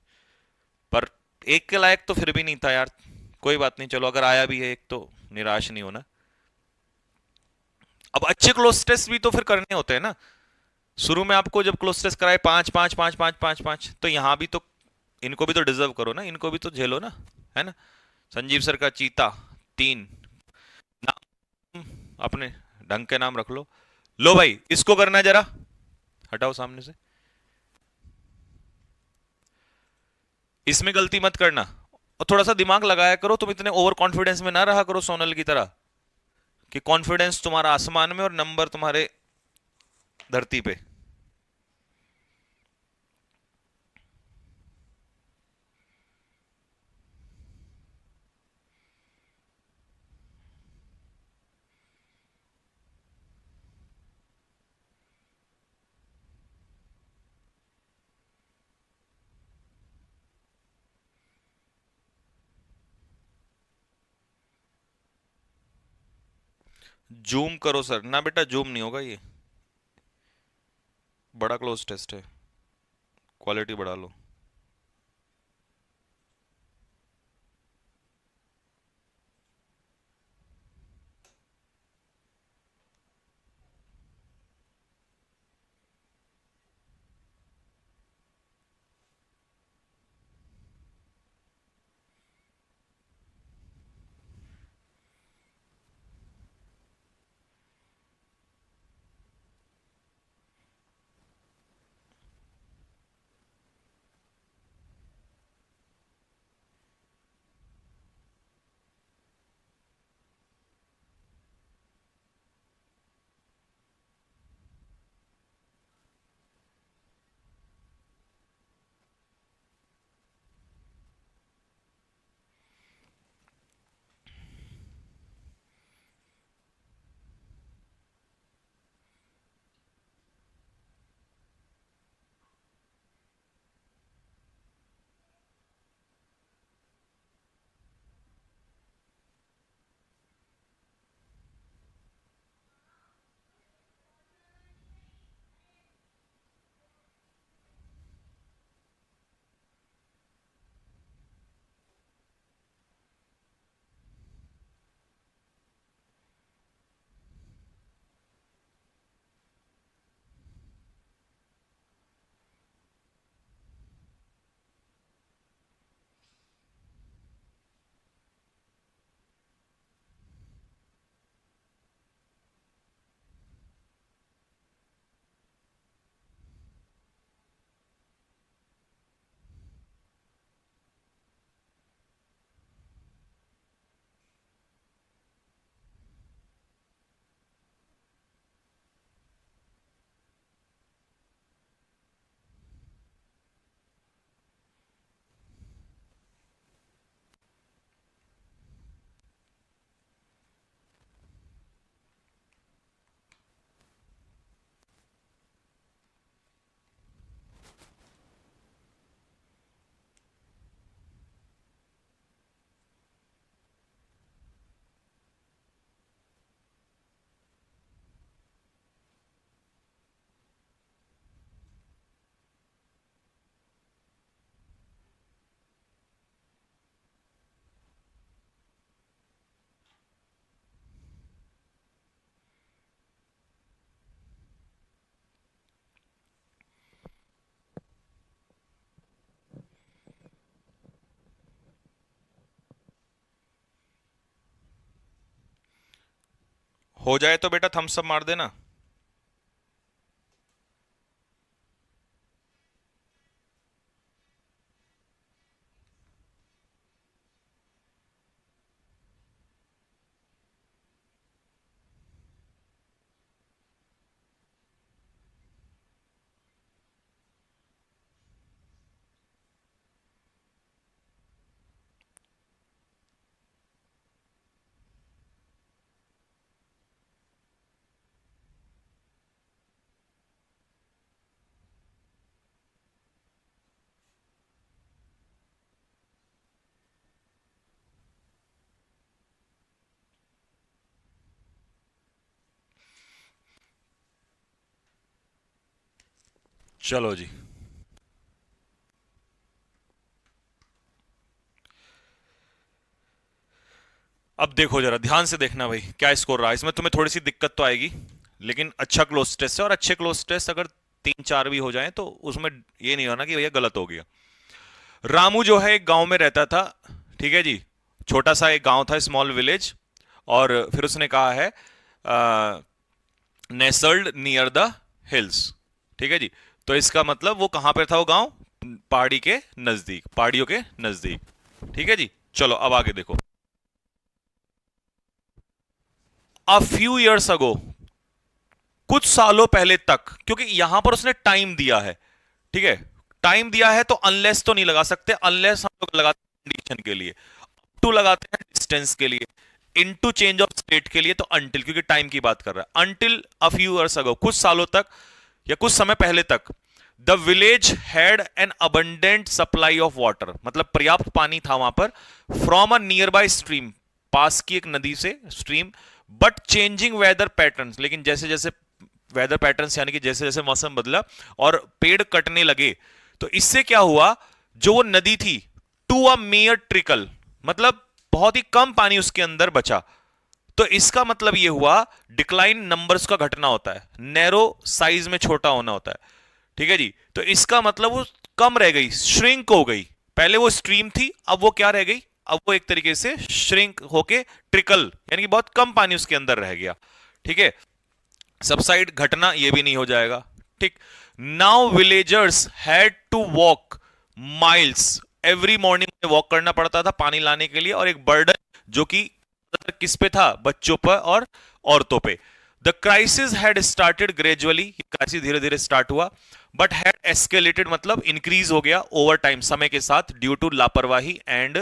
पर एक के लायक तो फिर भी नहीं था यार। कोई बात नहीं, चलो अगर आया भी है एक तो निराश नहीं होना। अब अच्छे क्लोज टेस्ट भी तो फिर करने होते हैं ना। शुरू में आपको जब क्लोज टेस्ट कराए 5 5 5 5 5 5, तो यहां भी तो इनको भी तो डिजर्व करो ना, इनको भी तो झेलो ना, है ना। संजीव सर का चीता 3, नाम अपने ढंग के नाम रख लो। लो भाई इसको करना है जरा, हटाओ सामने से। इसमें गलती मत करना, और थोड़ा सा दिमाग लगाया करो। तुम इतने ओवर कॉन्फिडेंस में ना रहा करो सोनल की तरह, कि कॉन्फिडेंस तुम्हारा आसमान में और नंबर तुम्हारे धरती पे। जूम करो सर, ना बेटा जूम नहीं होगा ये, बड़ा क्लोज टेस्ट है, क्वालिटी बढ़ा लो। हो जाए तो बेटा थम्स अप मार देना। चलो जी। अब देखो जरा ध्यान से देखना भाई क्या स्कोर रहा है इसमें। तुम्हें थोड़ी सी दिक्कत तो आएगी, लेकिन अच्छा क्लोज टेस्ट है, और अच्छे क्लोज टेस्ट अगर 3-4 भी हो जाए तो उसमें ये नहीं होना कि भैया गलत हो गया। रामू जो है एक गांव में रहता था, ठीक है जी। छोटा सा एक गांव था, स्मॉल विलेज। और फिर उसने कहा है नेसल्ड नियर द हिल्स, ठीक है जी। तो इसका मतलब वो कहां पर था वो गांव? पहाड़ी के नजदीक, पहाड़ियों के नजदीक, ठीक है जी। चलो अब आगे देखो। अ फ्यू इयर्स अगो, कुछ सालों पहले तक, क्योंकि यहां पर उसने टाइम दिया है, ठीक है। टाइम दिया है तो अनलेस तो नहीं लगा सकते, अनलेस हम लोग लगाते हैं कंडीशन के लिए, टू लगाते हैं डिस्टेंस के लिए, इनटू चेंज ऑफ स्टेट के लिए तो अनटिल, क्योंकि टाइम की बात कर रहा है। Until a few years ago, कुछ सालों तक या कुछ समय पहले तक, the village had an abundant supply of water, मतलब पर्याप्त पानी था वहां पर, from a nearby stream, पास की एक नदी से, stream. But changing weather patterns, लेकिन जैसे जैसे वेदर पैटर्न्स यानी कि जैसे जैसे मौसम बदला और पेड़ कटने लगे, तो इससे क्या हुआ, जो वो नदी थी, टू अ मेयर ट्रिकल, मतलब बहुत ही कम पानी उसके अंदर बचा। तो इसका मतलब यह हुआ डिक्लाइन नंबर्स का घटना होता है, नैरो साइज में छोटा होना होता है, ठीक है जी। तो इसका मतलब वो कम रह गई, श्रिंक हो गई। पहले वो स्ट्रीम थी, अब वो क्या रह गई, अब वो एक तरीके से श्रिंक होके ट्रिकल, यानी कि बहुत कम पानी उसके अंदर रह गया, ठीक है। सबसाइड घटना ये भी नहीं हो जाएगा, ठीक। Now villagers had to walk miles every morning, walk करना पड़ता था पानी लाने के लिए, और एक बर्डन जो कि किस पे था, बच्चों पर और औरतों पे। The crisis had started gradually, crisis धीरे धीरे स्टार्ट हुआ, बट हैड एस्केलेटेड, मतलब इंक्रीज हो गया ओवर टाइम, समय के साथ, ड्यू टू लापरवाही एंड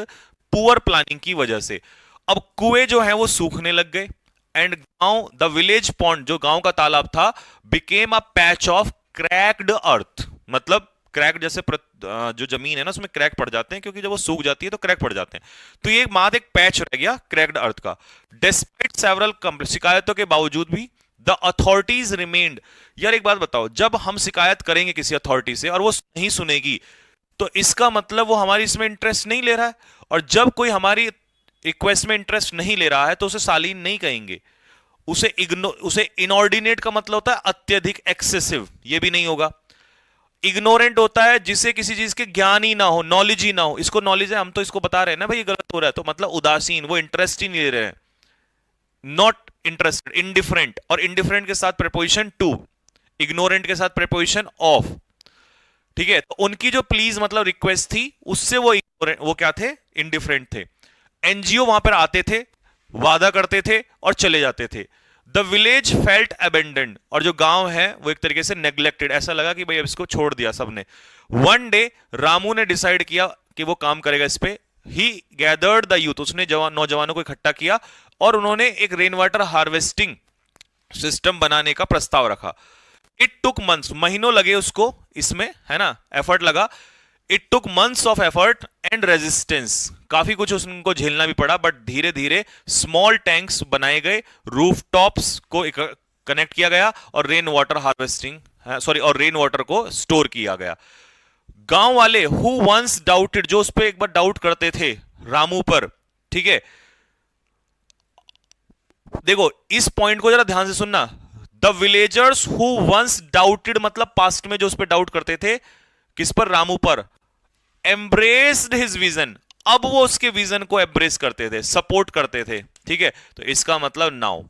पुअर प्लानिंग की वजह से। अब कुएं जो है वो सूखने लग गए, एंड गांव, द विलेज पॉन्ड, जो गांव का तालाब था, became a patch of cracked earth, मतलब क्रैक जैसे जो जमीन है ना उसमें क्रैक पड़ जाते हैं, क्योंकि जब वो सूख जाती है तो क्रैक पड़ जाते हैं। तो ये मात्र एक पैच रह गया क्रैक्ड अर्थ का। डिस्पाइट सेवरल शिकायतों के बावजूद भी द अथॉरिटीज रिमेन्ड। यार एक बात बताओ, जब हम शिकायत करेंगे किसी अथॉरिटी से और वो नहीं सुनेगी, तो इसका मतलब वो हमारी इसमें इंटरेस्ट नहीं ले रहा है। और जब कोई हमारी रिक्वेस्ट में इंटरेस्ट नहीं ले रहा है तो उसे सालीन नहीं कहेंगे, उसे इनऑर्डिनेट का मतलब होता है अत्यधिक, एक्सेसिव, ये भी नहीं होगा। इग्नोरेंट होता है जिसे किसी चीज के ज्ञान ही ना हो, नॉलेज ही ना हो। इसको नॉलेज है, हम तो इसको बता रहे हैं ना भाई ये गलत हो रहा है, तो मतलब उदासीन, वो इंटरेस्ट ही नहीं ले रहे हैं। नॉट इंटरेस्टेड, इनडिफरेंट, और इनडिफरेंट के साथ प्रेपोजिशन टू, इग्नोरेंट के साथ प्रेपोजिशन ऑफ, ठीक है। तो उनकी जो प्लीज मतलब रिक्वेस्ट थी, उससे वो क्या थे, इनडिफरेंट थे। एनजीओ वहां पर आते थे, वादा करते थे और चले जाते थे। द विलेज फेल्ट अबेंडेंड, और जो गांव है वो एक तरीके से नेग्लेक्टेड, ऐसा लगा कि भाई अब इसको छोड़ दिया सबने। वन डे रामू ने डिसाइड किया कि वो काम करेगा इस पे। ही गैदर्ड द यूथ, उसने नौजवानों को इकट्ठा किया और उन्होंने एक रेन वाटर हार्वेस्टिंग सिस्टम बनाने का प्रस्ताव रखा। इट टुक मंथ्स, महीनों लगे उसको इसमें, है ना, एफर्ट लगा। It took months of effort and resistance, काफी कुछ उनको झेलना भी पड़ा, बट धीरे धीरे स्मॉल टैंक्स बनाए गए, रूफ टॉप्स को कनेक्ट किया गया, और रेन वाटर हार्वेस्टिंग, सॉरी, और रेन वाटर को स्टोर किया गया। गांव वाले हु वंस डाउटेड, जो उस पर एक बार डाउट करते थे रामू पर, ठीक है। देखो इस पॉइंट को जरा ध्यान से सुनना। The villagers who once doubted, मतलब पास्ट में जो उस पर डाउट करते थे, किस पर, रामू पर, एम्ब्रेस्ड हिज विजन, अब वो उसके विजन को एम्ब्रेस करते थे, सपोर्ट करते थे, ठीक है। तो इसका मतलब नाउ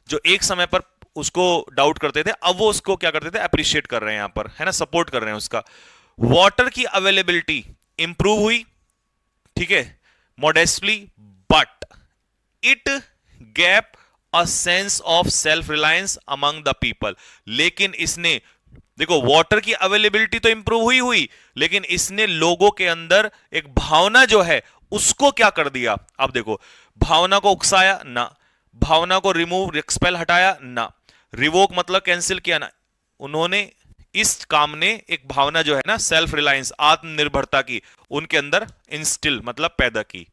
जो एक समय पर उसको डाउट करते थे, अब वो उसको क्या करते थे, अप्रिशिएट कर रहे हैं यहां पर, है ना, सपोर्ट कर रहे हैं उसका। वाटर की अवेलेबिलिटी इंप्रूव हुई, ठीक है, modestly, but it gap a sense of self reliance among the people. लेकिन इसने, देखो, वाटर की अवेलेबिलिटी तो इंप्रूव हुई हुई, लेकिन इसने लोगों के अंदर एक भावना जो है उसको क्या कर दिया। अब देखो, भावना को उकसाया ना, भावना को रिमूव, एक्सपेल, हटाया ना, रिवोक मतलब कैंसिल किया ना, उन्होंने, इस काम ने एक भावना जो है ना सेल्फ रिलायंस, आत्मनिर्भरता की उनके अंदर इंस्टिल मतलब पैदा की।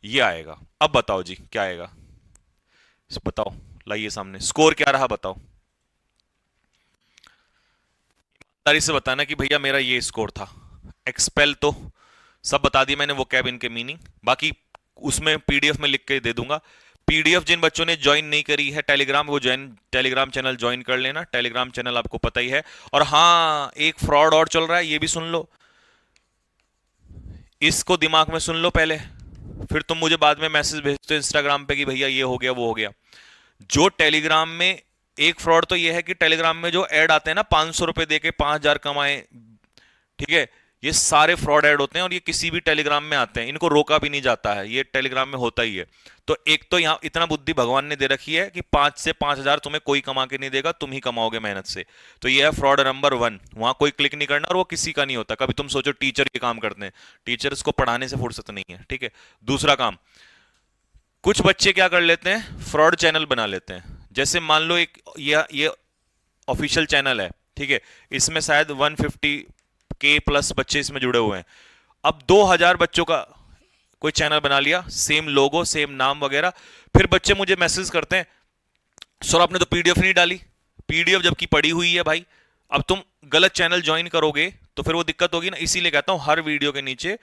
ये आएगा। अब बताओ जी क्या आएगा, बताओ, लाइए सामने, स्कोर क्या रहा बताओ, ईमानदारी से बताना कि भैया मेरा ये स्कोर था। एक्सपेल तो सब बता दिया मैंने, वो कैब इनके मीनिंग, बाकी उसमें पीडीएफ में लिख के दे दूंगा। पीडीएफ जिन बच्चों ने ज्वाइन नहीं करी है टेलीग्राम, वो ज्वाइन, टेलीग्राम चैनल ज्वाइन कर लेना, टेलीग्राम चैनल आपको पता ही है। और हाँ, एक फ्रॉड और चल रहा है, ये भी सुन लो, इसको दिमाग में सुन लो पहले, फिर तुम मुझे बाद में मैसेज भेजते हो इंस्टाग्राम पे कि भैया ये हो गया वो हो गया। जो टेलीग्राम में, एक फ्रॉड तो ये है कि टेलीग्राम में जो ऐड आते हैं ना, 500 रुपए दे के 5,000 कमाए, ठीक है, ये सारे फ्रॉड ऐड होते हैं और ये किसी भी टेलीग्राम में आते हैं, इनको रोका भी नहीं जाता है, ये टेलीग्राम में होता ही है। तो एक तो यहां इतना बुद्धि भगवान ने दे रखी है कि 5 से 5,000 तुम्हें कोई कमा के नहीं देगा, तुम ही कमाओगे मेहनत से। तो ये है फ्रॉड नंबर 1, वहां कोई क्लिक नहीं करना और वो किसी का नहीं होता। कभी तुम सोचो टीचर ये काम करते हैं, टीचर्स को पढ़ाने से फुर्सत नहीं है, ठीक है। दूसरा काम, कुछ बच्चे क्या कर लेते हैं, फ्रॉड चैनल बना लेते हैं। जैसे मान लो एक ये ऑफिशियल चैनल है, ठीक है, इसमें शायद 150K प्लस बच्चे इसमें जुड़े हुए हैं। अब 2,000 बच्चों का कोई चैनल बना लिया, सेम लोगो, सेम नाम वगैरह, फिर बच्चे मुझे मैसेज करते हैं, सर आपने तो पीडीएफ नहीं डाली। पीडीएफ जबकि पड़ी हुई है भाई, अब तुम गलत चैनल ज्वाइन करोगे तो फिर वो दिक्कत होगी ना। इसीलिए कहता हूं हर वीडियो के नीचे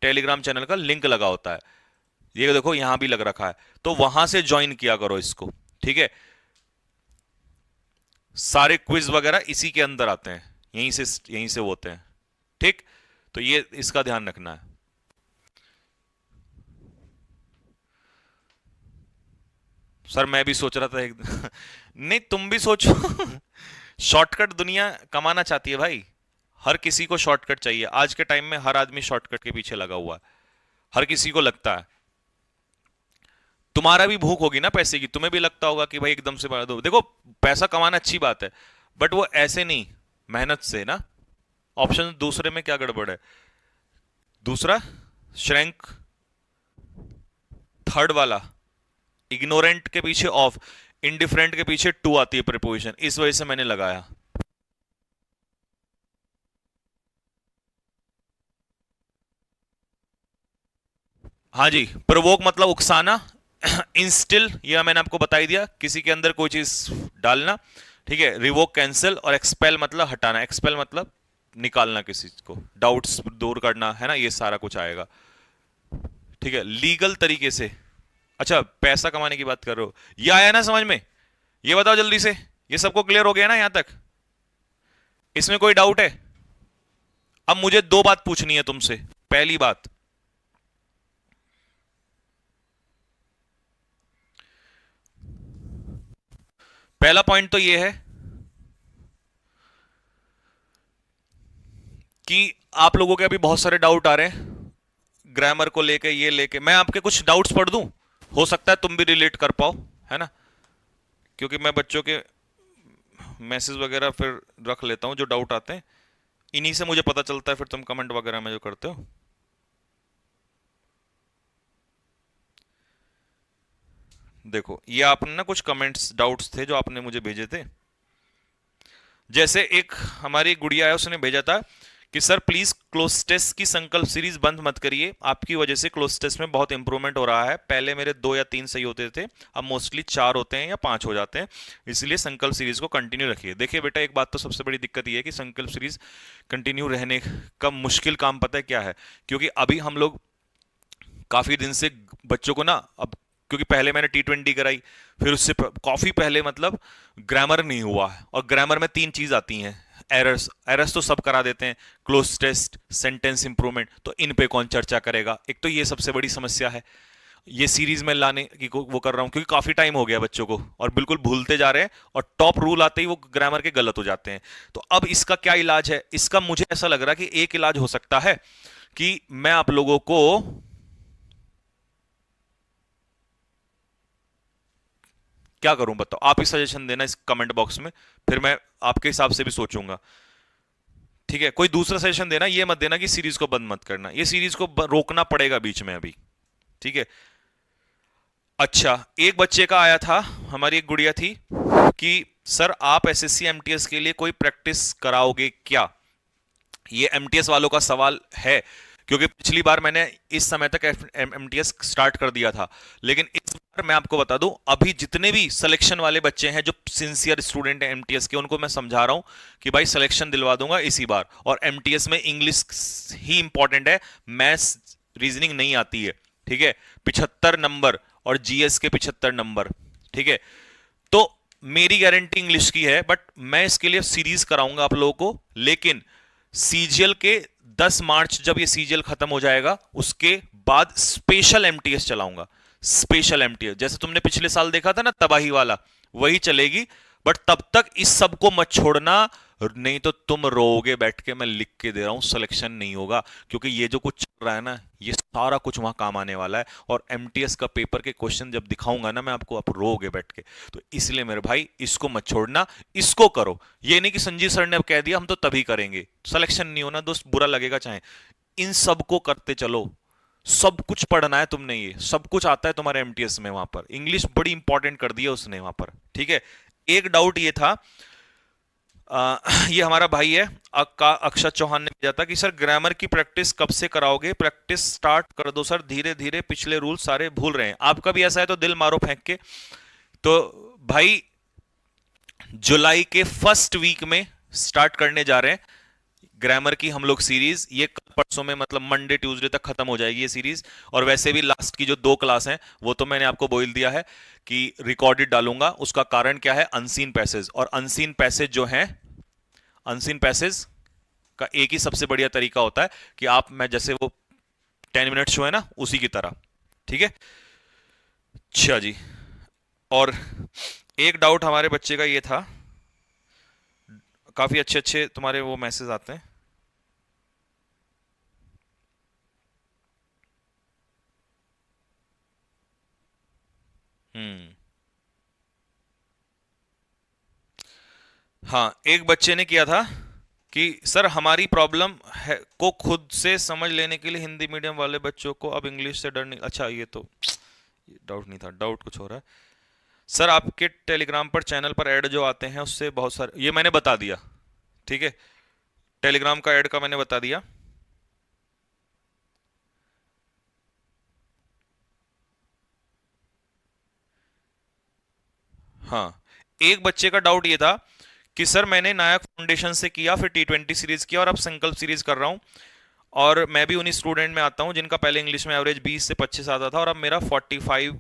टेलीग्राम चैनल का लिंक लगा होता है, ये देखो यहां भी लग रखा है, तो वहां से ज्वाइन किया करो इसको, ठीक है। सारे क्विज वगैरह इसी के अंदर आते हैं, यहीं से होते हैं, ठीक। तो ये इसका ध्यान रखना है। सर मैं भी सोच रहा था एक नहीं तुम भी सोचो शॉर्टकट दुनिया कमाना चाहती है भाई, हर किसी को शॉर्टकट चाहिए। आज के टाइम में हर आदमी शॉर्टकट के पीछे लगा हुआ है, हर किसी को लगता है। तुम्हारा भी भूख होगी ना पैसे की, तुम्हें भी लगता होगा कि भाई एकदम से बढ़ा दो। देखो पैसा कमाना अच्छी बात है, बट वो ऐसे नहीं, मेहनत से ना। ऑप्शन दूसरे में क्या गड़बड़ है, दूसरा श्रैंक, थर्ड वाला इग्नोरेंट के पीछे ऑफ, इंडिफरेंट के पीछे टू आती है प्रीपोजिशन, इस वजह से मैंने लगाया। हाँ जी, प्रोवोक मतलब उकसाना, इंस्टिल ये मैंने आपको बता ही दिया, किसी के अंदर कोई चीज डालना, ठीक है। रिवोक, कैंसिल, और एक्सपेल मतलब हटाना, एक्सपेल मतलब निकालना किसी को, डाउट्स दूर करना, है ना, ये सारा कुछ आएगा, ठीक है, लीगल तरीके से। अच्छा पैसा कमाने की बात कर रहे हो, ये आया ना समझ में, ये बताओ जल्दी से, ये सबको क्लियर हो गया ना यहां तक, इसमें कोई डाउट है। अब मुझे दो बात पूछनी है तुमसे। पहली बात, पहला पॉइंट तो ये है कि आप लोगों के अभी बहुत सारे डाउट आ रहे हैं ग्रामर को लेके, ये लेके मैं आपके कुछ डाउट्स पढ़ दूं, हो सकता है तुम भी रिलेट कर पाओ, है ना, क्योंकि मैं बच्चों के मैसेज वगैरह फिर रख लेता हूं जो डाउट आते हैं, इन्हीं से मुझे पता चलता है, फिर तुम कमेंट वगैरह में जो करते हो। देखो ये आपने ना कुछ कमेंट्स, डाउट्स थे जो आपने मुझे भेजे थे। जैसे एक हमारी गुड़िया है, उसने भेजा था कि सर प्लीज क्लोज टेस्ट की संकल्प सीरीज बंद मत करिए, आपकी वजह से क्लोज टेस्ट में बहुत इंप्रूवमेंट हो रहा है, पहले मेरे 2 या 3 सही होते थे, अब मोस्टली 4 होते हैं या 5 हो जाते हैं, इसलिए संकल्प सीरीज को कंटिन्यू रखिए। देखिए बेटा, एक बात तो सबसे बड़ी दिक्कत ये है कि संकल्प सीरीज कंटिन्यू रहने का मुश्किल काम पता है क्या है, क्योंकि अभी हम लोग काफी दिन से बच्चों को ना, अब क्योंकि पहले मैंने T20 कराई, फिर उससे काफी पहले मतलब ग्रामर नहीं हुआ है, और ग्रामर में 3 चीज आती हैं, एरर्स, एरर्स तो सब करा देते हैं, क्लोज टेस्ट, सेंटेंस इंप्रूवमेंट, तो इन पे कौन चर्चा करेगा, एक तो ये सबसे बड़ी समस्या है। ये सीरीज में लाने की वो कर रहा हूं, क्योंकि काफी टाइम हो गया बच्चों को और बिल्कुल भूलते जा रहे हैं, और टॉप रूल आते ही वो ग्रामर के गलत हो जाते हैं। तो अब इसका क्या इलाज है? इसका मुझे ऐसा लग रहा है कि एक इलाज हो सकता है कि मैं आप लोगों को क्या करूं बताओ, आप ही सजेशन देना इस कमेंट बॉक्स में, फिर मैं आपके हिसाब से भी सोचूंगा। ठीक है, कोई दूसरा सजेशन देना, ये मत देना कि सीरीज को बंद मत करना, ये सीरीज को रोकना पड़ेगा बीच में अभी। ठीक है। अच्छा, एक बच्चे का आया था, हमारी एक गुड़िया थी कि सर आप एसएससी एमटीएस के लिए कोई प्रैक्टिस कराओगे क्या? ये एमटीएस वालों का सवाल है, क्योंकि पिछली बार मैंने इस समय तक एमटीएस स्टार्ट कर दिया था, लेकिन इस बार मैं आपको बता दूं, अभी जितने भी सिलेक्शन वाले बच्चे हैं जो सिंसियर स्टूडेंट हैं एमटीएस के, उनको मैं समझा रहा हूं कि भाई सिलेक्शन दिलवा दूंगा इसी बार, और एमटीएस में इंग्लिश ही इंपॉर्टेंट है, मैथ्स रीजनिंग नहीं आती है। ठीक है, 75 नंबर और जीएस के 75 नंबर। ठीक है, तो मेरी गारंटी इंग्लिश की है, बट मैं इसके लिए सीरीज कराऊंगा आप लोगों को, लेकिन सीजीएल के 10 मार्च जब ये सीजीएल खत्म हो जाएगा उसके बाद स्पेशल एमटीएस चलाऊंगा। स्पेशल एमटीएस जैसे तुमने पिछले साल देखा था ना, तबाही वाला, वही चलेगी। बट तब तक इस सब को मत छोड़ना, नहीं तो तुम रोओगे बैठ के। मैं लिख के दे रहा हूं, सिलेक्शन नहीं होगा, क्योंकि ये जो कुछ चल रहा है ना, ये सारा कुछ वहां काम आने वाला है, और एमटीएस का पेपर के क्वेश्चन जब दिखाऊंगा ना मैं आपको, आप रोओगे बैठ के। तो इसलिए मेरे भाई इसको मत छोड़ना, इसको करो। ये नहीं कि संजीव सर ने अब कह दिया हम तो तभी करेंगे, सिलेक्शन नहीं होना दोस्त, बुरा लगेगा चाहे। इन सबको करते चलो, सब कुछ पढ़ना है तुमने, ये सब कुछ आता है तुम्हारे एमटीएस में। वहां पर इंग्लिश बड़ी इंपॉर्टेंट कर दी है उसने वहां पर। ठीक है, एक डाउट ये था, ये हमारा भाई है अक्षत चौहान ने भेजा था कि सर ग्रामर की प्रैक्टिस कब से कराओगे? प्रैक्टिस स्टार्ट कर दो सर, धीरे धीरे पिछले रूल सारे भूल रहे हैं। आपका भी ऐसा है तो दिल मारो फेंक के। तो भाई जुलाई के फर्स्ट वीक में स्टार्ट करने जा रहे हैं ग्रामर की हम लोग सीरीज। ये कल परसों में, मतलब मंडे ट्यूसडे तक खत्म हो जाएगी ये सीरीज। और वैसे भी लास्ट की जो 2 क्लास हैं वो तो मैंने आपको बोल दिया है कि रिकॉर्डेड डालूंगा। उसका कारण क्या है? Unseen passage. और अनसीन पैसेज जो हैं, अनसीन पैसेज का एक ही सबसे बढ़िया तरीका होता है कि आप, मैं जैसे वो 10 मिनट शो है ना, उसी की तरह। ठीक है, अच्छा जी। और एक डाउट हमारे बच्चे का ये था, काफी अच्छे अच्छे तुम्हारे वो मैसेज आते हैं। हम्म, हाँ, एक बच्चे ने किया था कि सर हमारी प्रॉब्लम है को खुद से समझ लेने के लिए हिंदी मीडियम वाले बच्चों को अब इंग्लिश से डर नहीं। अच्छा, ये तो डाउट नहीं था, डाउट कुछ हो रहा है। सर आपके टेलीग्राम पर चैनल पर ऐड जो आते हैं उससे बहुत सारे, ये मैंने बता दिया। ठीक है, टेलीग्राम का ऐड का मैंने बता दिया। हाँ, एक बच्चे का डाउट ये था कि सर मैंने नायक फाउंडेशन से किया, फिर T20 सीरीज किया, और अब संकल्प सीरीज कर रहा हूँ, और मैं भी उन्हीं स्टूडेंट में आता हूँ जिनका पहले इंग्लिश में एवरेज 20 से 25 आता था, और अब मेरा 45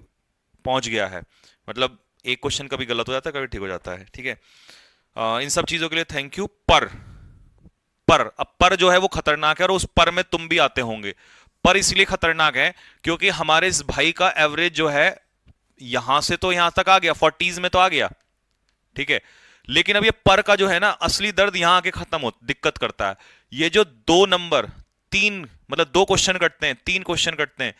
पहुंच गया है। मतलब एक क्वेश्चन कभी गलत हो जाता है, कभी ठीक हो जाता है। ठीक है, इन सब चीजों के लिए थैंक यू। अब पर जो है वो खतरनाक है, और उस पर में तुम भी आते होंगे। पर इसलिए खतरनाक है क्योंकि हमारे इस भाई का एवरेज जो है यहां से तो यहां तक आ गया, 40s में तो आ गया। ठीक है, लेकिन अब ये पर का जो है ना, असली दर्द यहां आके खत्म हो, दिक्कत करता है। ये जो 2 नंबर 3, मतलब 2 क्वेश्चन कटते हैं, 3 क्वेश्चन कटते हैं।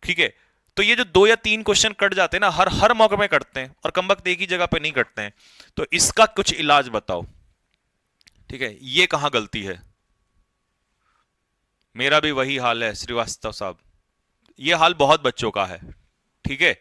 ठीक है, तो ये जो 2 या 3 क्वेश्चन कट जाते हैं ना, हर हर मौके में कटते हैं, और कमबख्त एक ही जगह पे नहीं कटते हैं। तो इसका कुछ इलाज बताओ। ठीक है, ये कहां गलती है? मेरा भी वही हाल है श्रीवास्तव साहब, ये हाल बहुत बच्चों का है। ठीक है,